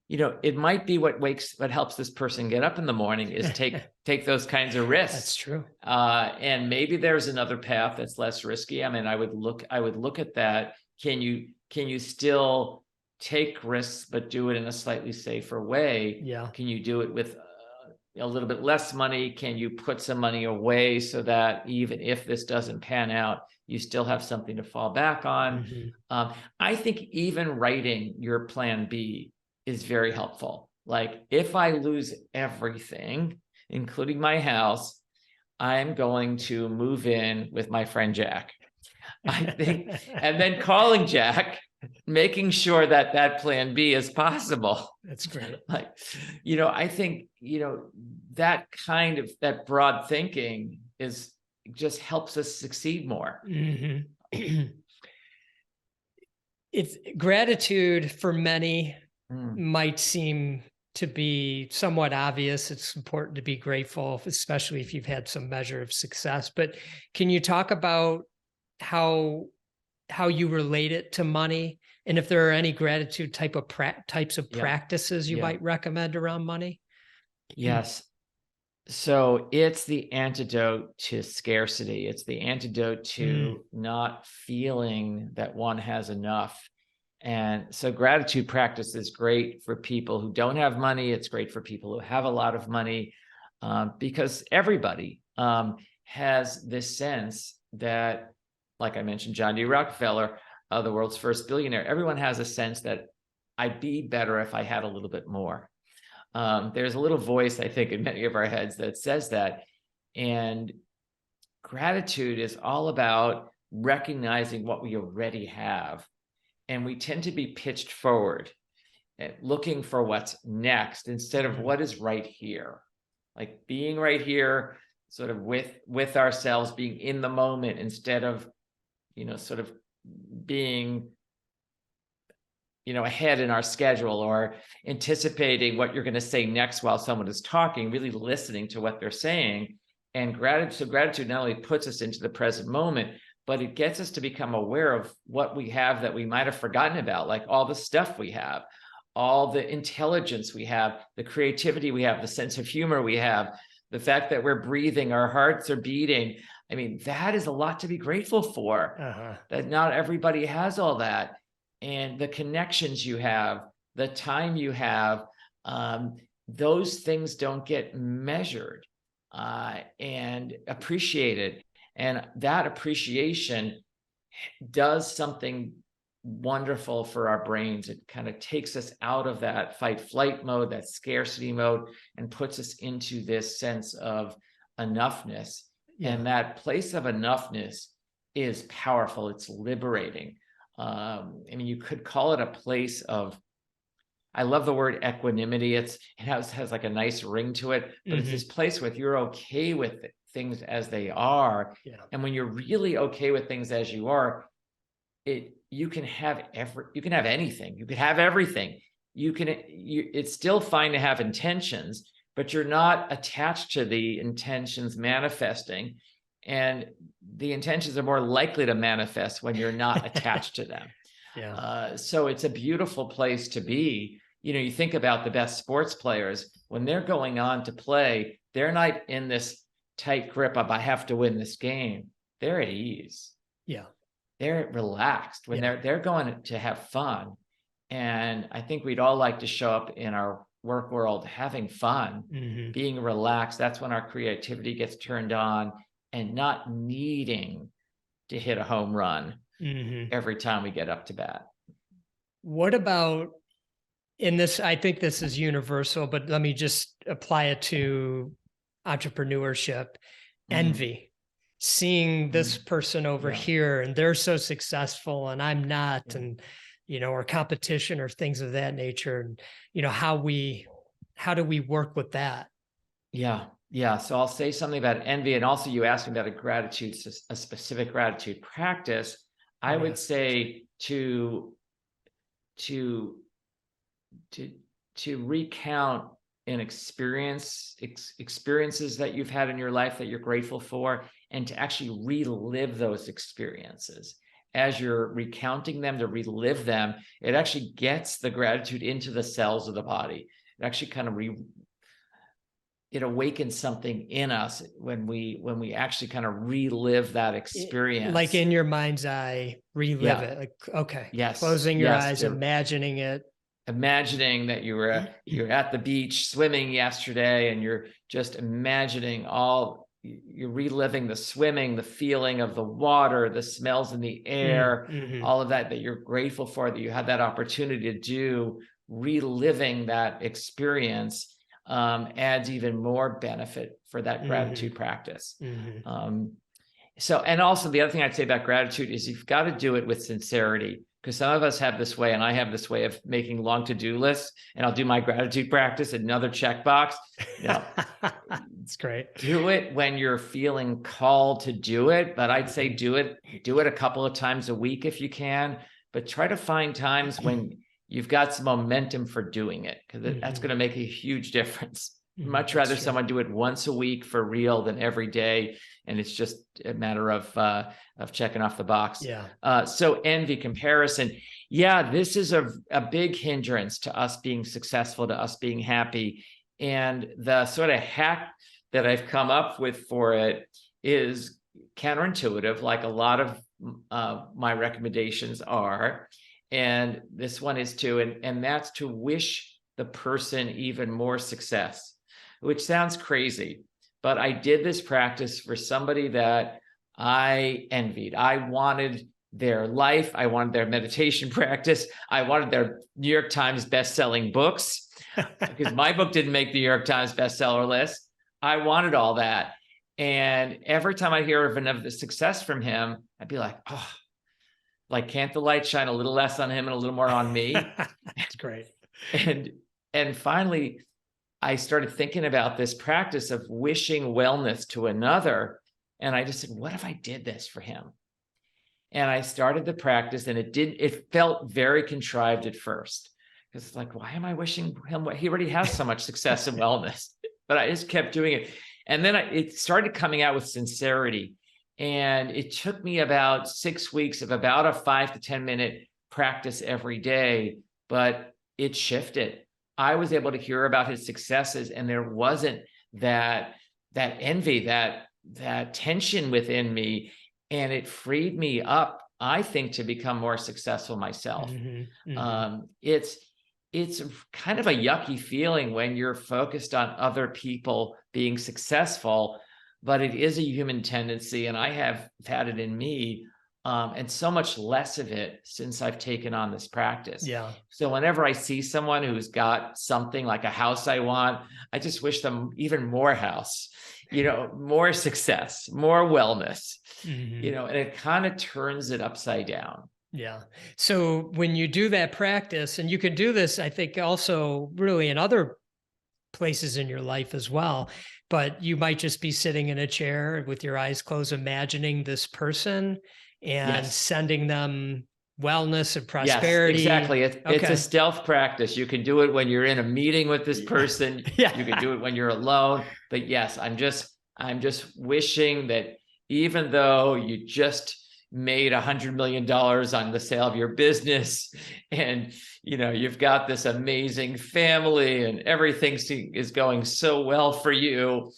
it might be what helps this person get up in the morning is take those kinds of risks. That's true. And maybe there's another path that's less risky. I mean, I would look at that. Can you still take risks but do it in a slightly safer way? Yeah. Can you do it with a little bit less money? Can you put some money away so that even if this doesn't pan out, you still have something to fall back on? Mm-hmm. I think even writing your plan B is very helpful. Like, if I lose everything, including my house, I'm going to move in with my friend Jack. I think, and then calling Jack, making sure that that plan B is possible. That's great. Like, I think, that kind of, that broad thinking just helps us succeed more. Mm-hmm. It's gratitude for many might seem to be somewhat obvious. It's important to be grateful, especially if you've had some measure of success. But can you talk about how you relate it to money, and if there are any gratitude types of practices you might recommend around money? Yes. So it's the antidote to scarcity. It's the antidote to not feeling that one has enough. And so gratitude practice is great for people who don't have money. It's great for people who have a lot of money, because everybody has this sense that, like I mentioned, John D. Rockefeller, the world's first billionaire, everyone has a sense that I'd be better if I had a little bit more. There's a little voice, I think, in many of our heads that says that. And gratitude is all about recognizing what we already have. And we tend to be pitched forward and looking for what's next instead of what is right here. Like being right here, sort of with ourselves, being in the moment instead of, sort of being ahead in our schedule or anticipating what you're going to say next while someone is talking, really listening to what they're saying. And gratitude not only puts us into the present moment, but it gets us to become aware of what we have that we might have forgotten about, like all the stuff we have, all the intelligence we have, the creativity we have, the sense of humor we have, the fact that we're breathing, our hearts are beating. I mean, that is a lot to be grateful for, that not everybody has all that. And the connections you have, the time you have, those things don't get measured and appreciated. And that appreciation does something wonderful for our brains. It kind of takes us out of that fight-flight mode, that scarcity mode, and puts us into this sense of enoughness. And that place of enoughness is powerful. It's liberating. I mean, you could call it a place of, I love the word equanimity. It has like a nice ring to it, but it's this place where you're okay with things as they are. And when you're really okay with things as you are, you can have anything. You can have everything. It's still fine to have intentions, but you're not attached to the intentions manifesting. And the intentions are more likely to manifest when you're not attached to them. So it's a beautiful place to be. You think about the best sports players, when they're going on to play, they're not in this tight grip of, I have to win this game. They're at ease. They're relaxed when they're going to have fun. And I think we'd all like to show up in our work world having fun, being relaxed. That's when our creativity gets turned on, and not needing to hit a home run every time we get up to bat. What about, in this, I think this is universal, but let me just apply it to entrepreneurship, envy. Seeing this person over here and they're so successful and I'm not, and, or competition or things of that nature. And, how do we work with that? So I'll say something about envy. And also you asked me about a specific gratitude practice. I would say to recount an experiences that you've had in your life that you're grateful for, and to actually relive those experiences. As you're recounting them, to relive them, it actually gets the gratitude into the cells of the body. It actually kind of it awakens something in us when we actually kind of relive that experience. Like in your mind's eye, relive it. Like, closing your eyes, imagining it. Imagining that you're at the beach swimming yesterday, and you're just imagining you're reliving the swimming, the feeling of the water, the smells in the air, all of that you're grateful for, that you had that opportunity to do, reliving that experience. adds even more benefit for that gratitude practice. Mm-hmm. So, and also the other thing I'd say about gratitude is you've got to do it with sincerity, because some of us have this way, and I have this way of making long to-do lists, and I'll do my gratitude practice, another checkbox. It's great. Do it when you're feeling called to do it, but I'd say do it a couple of times a week if you can, but try to find times when you've got some momentum for doing it, because that's going to make a huge difference. Much rather someone do it once a week for real than every day, and it's just a matter of checking off the box. So envy, comparison, this is a big hindrance to us being successful, to us being happy. And the sort of hack that I've come up with for it is counterintuitive, like a lot of my recommendations are. And this one is and that's to wish the person even more success, which sounds crazy, but I did this practice for somebody that I envied. I wanted their life. I wanted their meditation practice. I wanted their New York Times best-selling books, because my book didn't make the New York Times bestseller list. I wanted all that. And every time I hear of the success from him, I'd be like, oh, like, can't the light shine a little less on him and a little more on me? That's great. And finally, I started thinking about this practice of wishing wellness to another. And I just said, what if I did this for him? And I started the practice, and it felt very contrived at first. Because it's like, why am I wishing him what he already has so much success and wellness? But I just kept doing it. And then it started coming out with sincerity. And it took me about 6 weeks of about a 5 to 10 minute practice every day, but it shifted. I was able to hear about his successes, and there wasn't that envy, that tension within me, and it freed me up, I think, to become more successful myself. It's kind of a yucky feeling when you're focused on other people being successful, but it is a human tendency, and I have had it in me. And so much less of it since I've taken on this practice. So whenever I see someone who's got something like a house I want, I just wish them even more house, more success, more wellness, and it kind of turns it upside down. So when you do that practice, and you can do this, I think, also really in other places in your life as well, but you might just be sitting in a chair with your eyes closed, imagining this person and sending them wellness and prosperity. Yes, exactly. It's a stealth practice. You can do it when you're in a meeting with this person. You can do it when you're alone. But yes, I'm just wishing that even though you just made $100 million on the sale of your business, and you've got this amazing family and everything is going so well for you,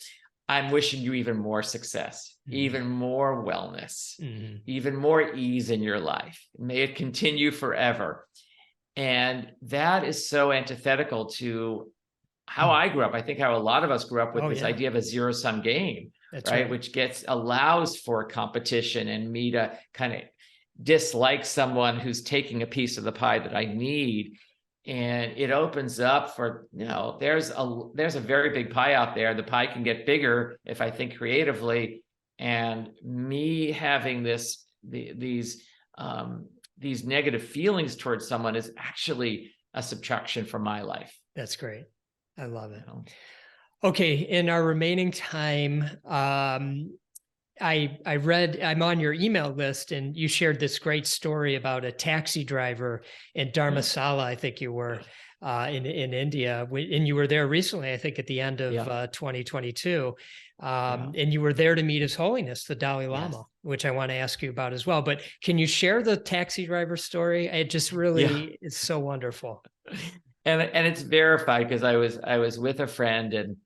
I'm wishing you even more success, even more wellness, even more ease in your life. May it continue forever. And that is so antithetical to how I grew up. I think how a lot of us grew up with this idea of a zero-sum game, right? Which allows for competition and me to kind of dislike someone who's taking a piece of the pie that I need. And it opens up for, there's a very big pie out there. The pie can get bigger if I think creatively. And me having these negative feelings towards someone is actually a subtraction from my life. That's great. I love it. Okay. In our remaining time, I read, I'm on your email list, and you shared this great story about a taxi driver in Dharamsala, I think you were, in India, and you were there recently, I think at the end of 2022. And you were there to meet His Holiness, the Dalai Lama, which I want to ask you about as well. But can you share the taxi driver story? It just really is so wonderful. And it's verified, because I was with a friend, and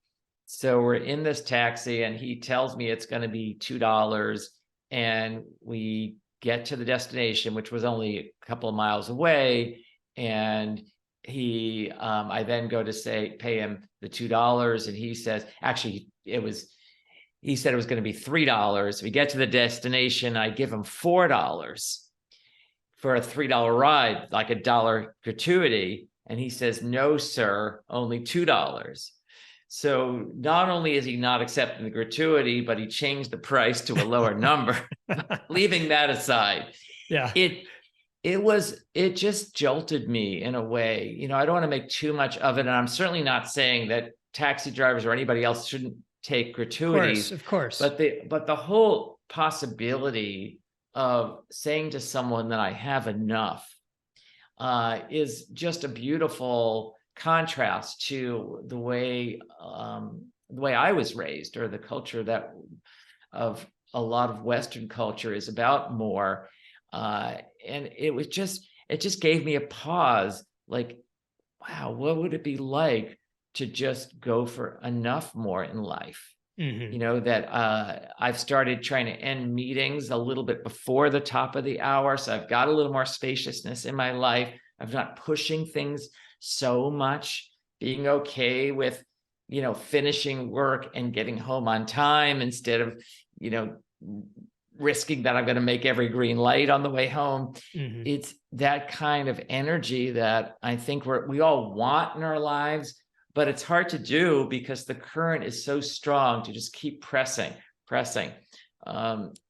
so we're in this taxi, and he tells me it's going to be $2, and we get to the destination, which was only a couple of miles away. And I then go to pay him the $2, and he says, actually, he said it was going to be $3. We get to the destination, I give him $4 for a $3 ride, like $1 gratuity. And he says, no, sir, only $2. So not only is he not accepting the gratuity, but he changed the price to a lower number. Leaving that aside, Yeah. it just jolted me in a way. I don't want to make too much of it, and I'm certainly not saying that taxi drivers or anybody else shouldn't take gratuities. Of course. But the whole possibility of saying to someone that I have enough is just a beautiful contrast to the way I was raised, or the culture that of a lot of Western culture is about more. And it just gave me a pause, like, wow, what would it be like to just go for enough more in life? That I've started trying to end meetings a little bit before the top of the hour. So I've got a little more spaciousness in my life. I'm not pushing things so much, being okay with, finishing work and getting home on time instead of, risking that I'm going to make every green light on the way home. It's that kind of energy that I think we all want in our lives, but it's hard to do because the current is so strong to just keep pressing.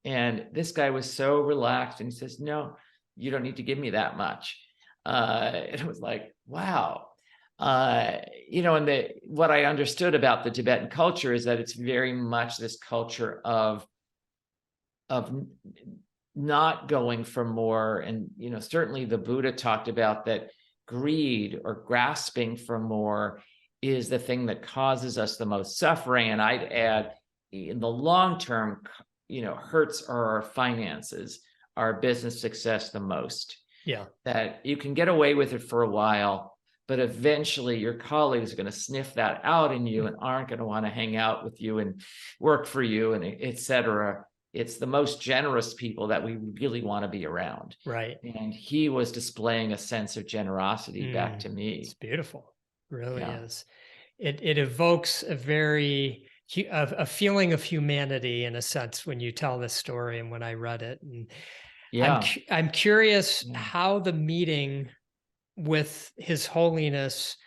And this guy was so relaxed, and he says, no, you don't need to give me that much. And it was like, wow. And what I understood about the Tibetan culture is that it's very much this culture of not going for more. And, certainly the Buddha talked about that greed or grasping for more is the thing that causes us the most suffering. And I'd add, in the long term, hurts our finances, our business success the most. Yeah. That you can get away with it for a while, but eventually your colleagues are going to sniff that out in you and aren't going to want to hang out with you and work for you, and et cetera. It's the most generous people that we really want to be around. Right. And he was displaying a sense of generosity back to me. It's beautiful. It really is. It evokes a feeling of humanity in a sense when you tell this story and when I read it. And I'm curious how the meeting with His Holiness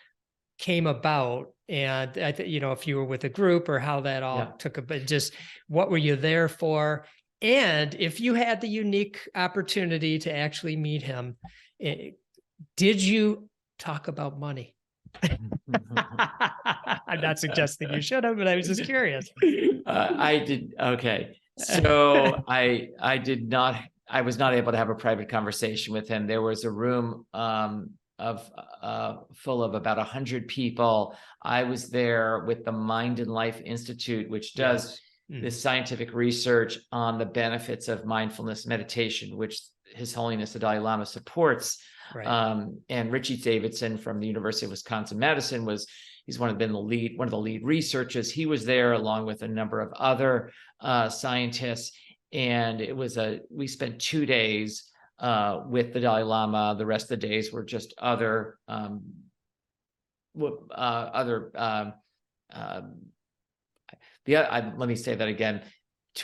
came about, and if you were with a group or how that all took just what were you there for, and if you had the unique opportunity to actually meet him, did you talk about money? I'm not suggesting you should have, but I was just curious. I did. Okay. So I did not, I was not able to have a private conversation with him. There was a room full of about 100 people. I was there with the Mind and Life Institute, which does this scientific research on the benefits of mindfulness meditation, which His Holiness the Dalai Lama supports. Right. And Richie Davidson from the University of Wisconsin-Madison he's one of the lead researchers. He was there along with a number of other scientists. And we spent 2 days with the Dalai Lama. The rest of the days were just let me say that again.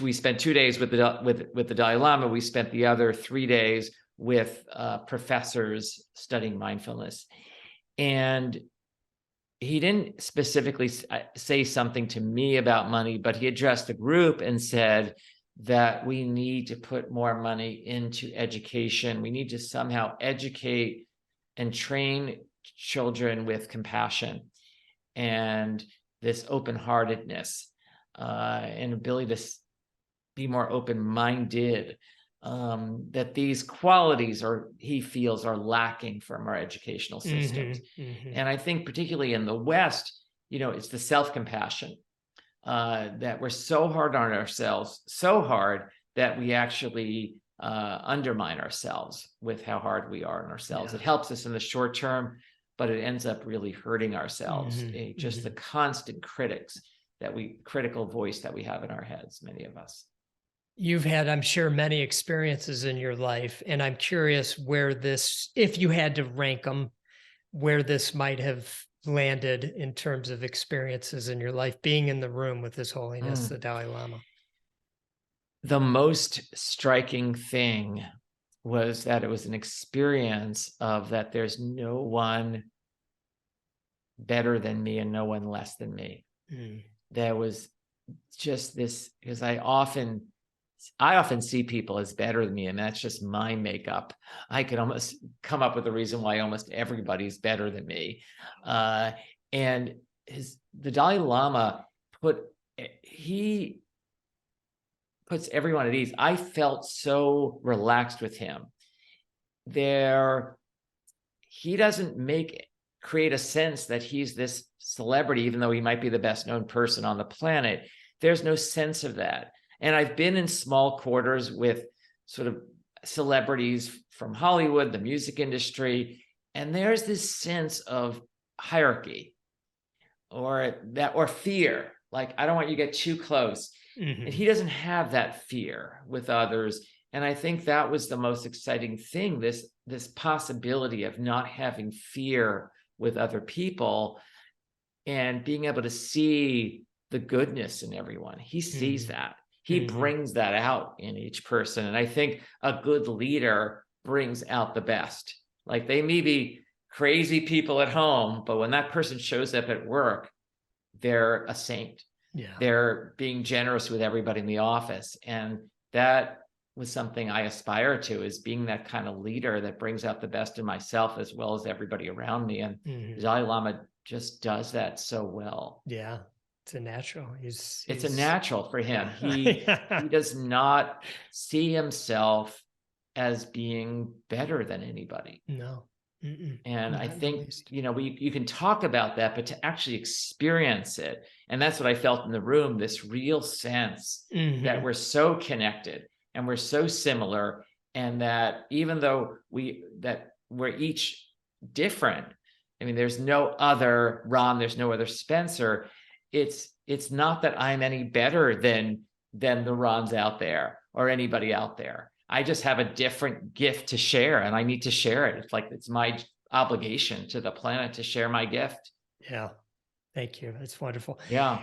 We spent 2 days with the Dalai Lama. We spent the other 3 days with professors studying mindfulness. And he didn't specifically say something to me about money, but he addressed the group and said that we need to put more money into education. We need to somehow educate and train children with compassion and this open-heartedness and ability to be more open-minded, that these qualities he feels are lacking from our educational systems. And I think particularly in the West, it's the self-compassion that we're so hard on ourselves, so hard that we actually undermine ourselves with how hard we are on ourselves. It helps us in the short term, but it ends up really hurting ourselves. Just the constant critical voice that we have in our heads, many of us. You've had, I'm sure, many experiences in your life, and I'm curious where this, if you had to rank them, where this might have landed in terms of experiences in your life, being in the room with His Holiness, the Dalai Lama. The most striking thing was that it was an experience of that there's no one better than me and no one less than me. there was just this, because I often see people as better than me, and that's just my makeup. I could almost come up with a reason why almost everybody's better than me. And the Dalai Lama puts everyone at ease. I felt so relaxed with him. He doesn't create a sense that he's this celebrity, even though he might be the best known person on the planet. There's no sense of that. And I've been in small quarters with sort of celebrities from Hollywood, the music industry, and there's this sense of hierarchy or fear. Like, I don't want you to get too close. And he doesn't have that fear with others. And I think that was the most exciting thing, this possibility of not having fear with other people and being able to see the goodness in everyone. He sees that. He brings that out in each person. And I think a good leader brings out the best. Like, they may be crazy people at home, but when that person shows up at work, they're a saint. Yeah. They're being generous with everybody in the office. And that was something I aspire to, is being that kind of leader that brings out the best in myself as well as everybody around me. And Dalai Lama just does that so well. Yeah. It's a natural. It's a natural for him. He does not see himself as being better than anybody. No. And I think, you can talk about that, but to actually experience it. And that's what I felt in the room, this real sense that we're so connected and we're so similar. And that even though we're each different, I mean, there's no other Ron, there's no other Spencer. It's not that I'm any better than the Rons out there or anybody out there. I just have a different gift to share, and I need to share it. It's like, it's my obligation to the planet to share my gift. Yeah. Thank you. That's wonderful. Yeah.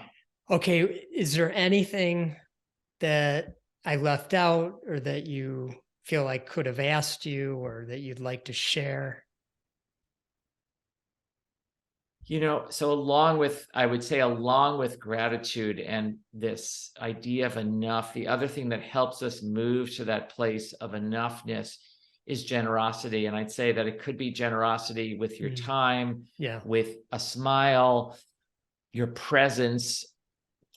Okay. Is there anything that I left out or that you feel I could have asked you or that you'd like to share? So along with gratitude and this idea of enough, the other thing that helps us move to that place of enoughness is generosity. And I'd say that it could be generosity with your time, with a smile, your presence,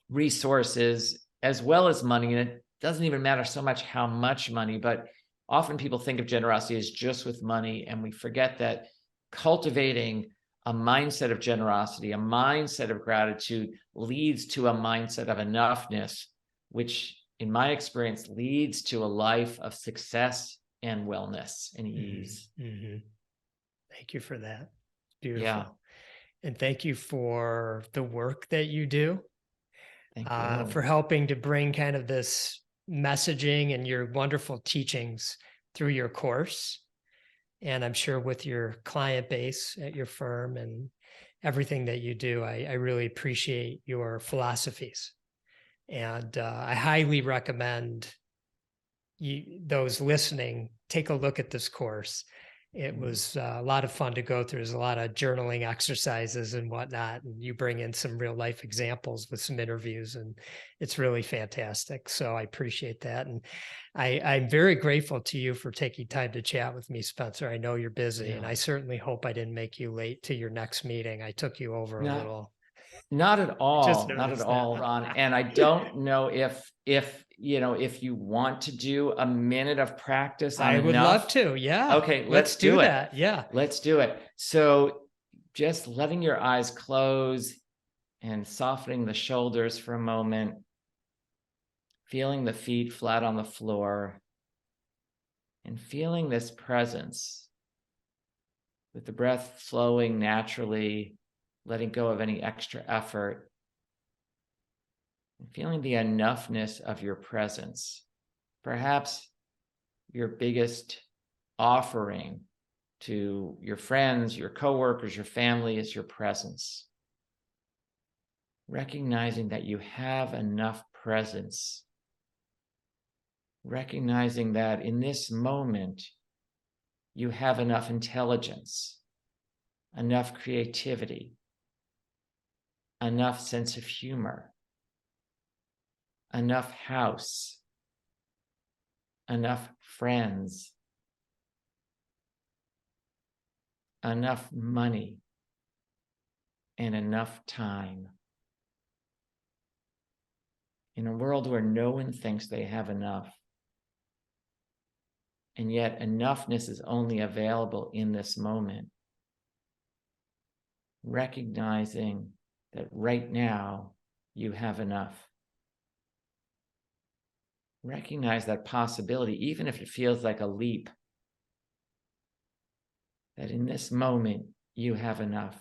resources, as well as money. And it doesn't even matter so much how much money, but often people think of generosity as just with money. And we forget that cultivating a mindset of generosity, a mindset of gratitude leads to a mindset of enoughness, which in my experience leads to a life of success and wellness and ease. Thank you for that. Beautiful. Yeah. And thank you for the work that you do. Thank you. For helping to bring kind of this messaging and your wonderful teachings through your course. And I'm sure with your client base at your firm and everything that you do, I really appreciate your philosophies. And I highly recommend those listening, take a look at this course. It was a lot of fun to go through. There's a lot of journaling exercises and whatnot. And you bring in some real life examples with some interviews, and it's really fantastic. So I appreciate that. And I'm very grateful to you for taking time to chat with me, Spencer. I know you're busy, and I certainly hope I didn't make you late to your next meeting. I took you over a little. Not at all. Not at all, Ron. And I don't know if you want to do a minute of practice on I would enough. love to. Yeah. Okay, let's do it. That. Yeah. Let's do it. So just letting your eyes close and softening the shoulders for a moment, feeling the feet flat on the floor, and feeling this presence with the breath flowing naturally, letting go of any extra effort, and feeling the enoughness of your presence. Perhaps your biggest offering to your friends, your coworkers, your family is your presence. Recognizing that you have enough presence. Recognizing that in this moment, you have enough intelligence, enough creativity, enough sense of humor, enough house, enough friends, enough money, and enough time. In a world where no one thinks they have enough, and yet enoughness is only available in this moment, recognizing that right now you have enough. Recognize that possibility, even if it feels like a leap, that in this moment you have enough.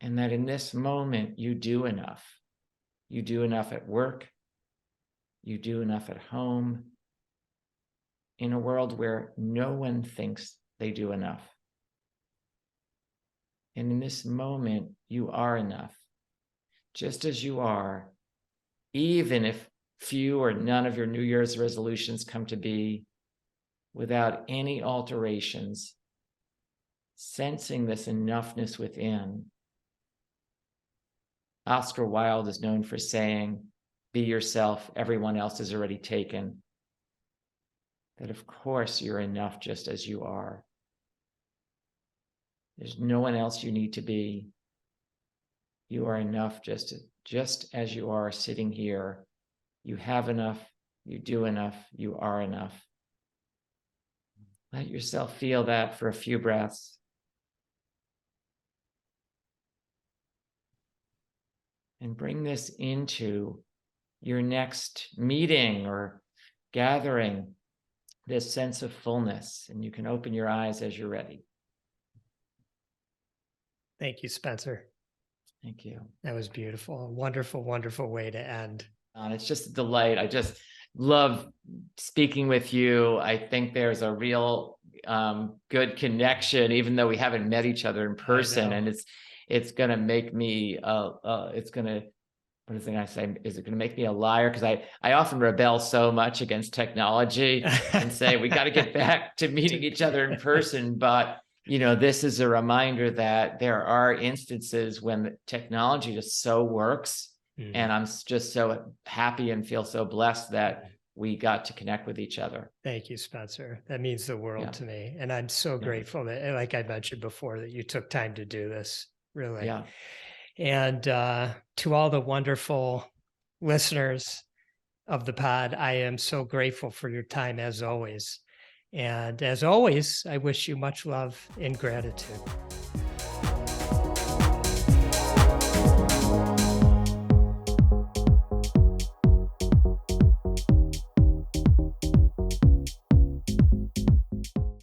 And that in this moment you do enough. You do enough at work. You do enough at home. In a world where no one thinks they do enough. And in this moment, you are enough, just as you are, even if few or none of your New Year's resolutions come to be, without any alterations, sensing this enoughness within. Oscar Wilde is known for saying, "Be yourself, everyone else is already taken." That of course you're enough just as you are. There's no one else you need to be. You are enough just as you are sitting here. You have enough, you do enough, you are enough. Let yourself feel that for a few breaths. And bring this into your next meeting or gathering, this sense of fullness. And you can open your eyes as you're ready. Thank you, Spencer. Thank you. That was beautiful. A wonderful, wonderful way to end. It's just a delight. I just love speaking with you. I think there's a real good connection, even though we haven't met each other in person. And it's going to make me, it's going to, what is it I say? Is it going to make me a liar? Because I often rebel so much against technology and say, we got to get back to meeting each other in person. But this is a reminder that there are instances when the technology just so works. And I'm just so happy and feel so blessed that we got to connect with each other. Thank you, Spencer. That means the world to me. And I'm so grateful that, like I mentioned before, that you took time to do this, really. Yeah. And to all the wonderful listeners of the pod, I am so grateful for your time as always. And as always, I wish you much love and gratitude.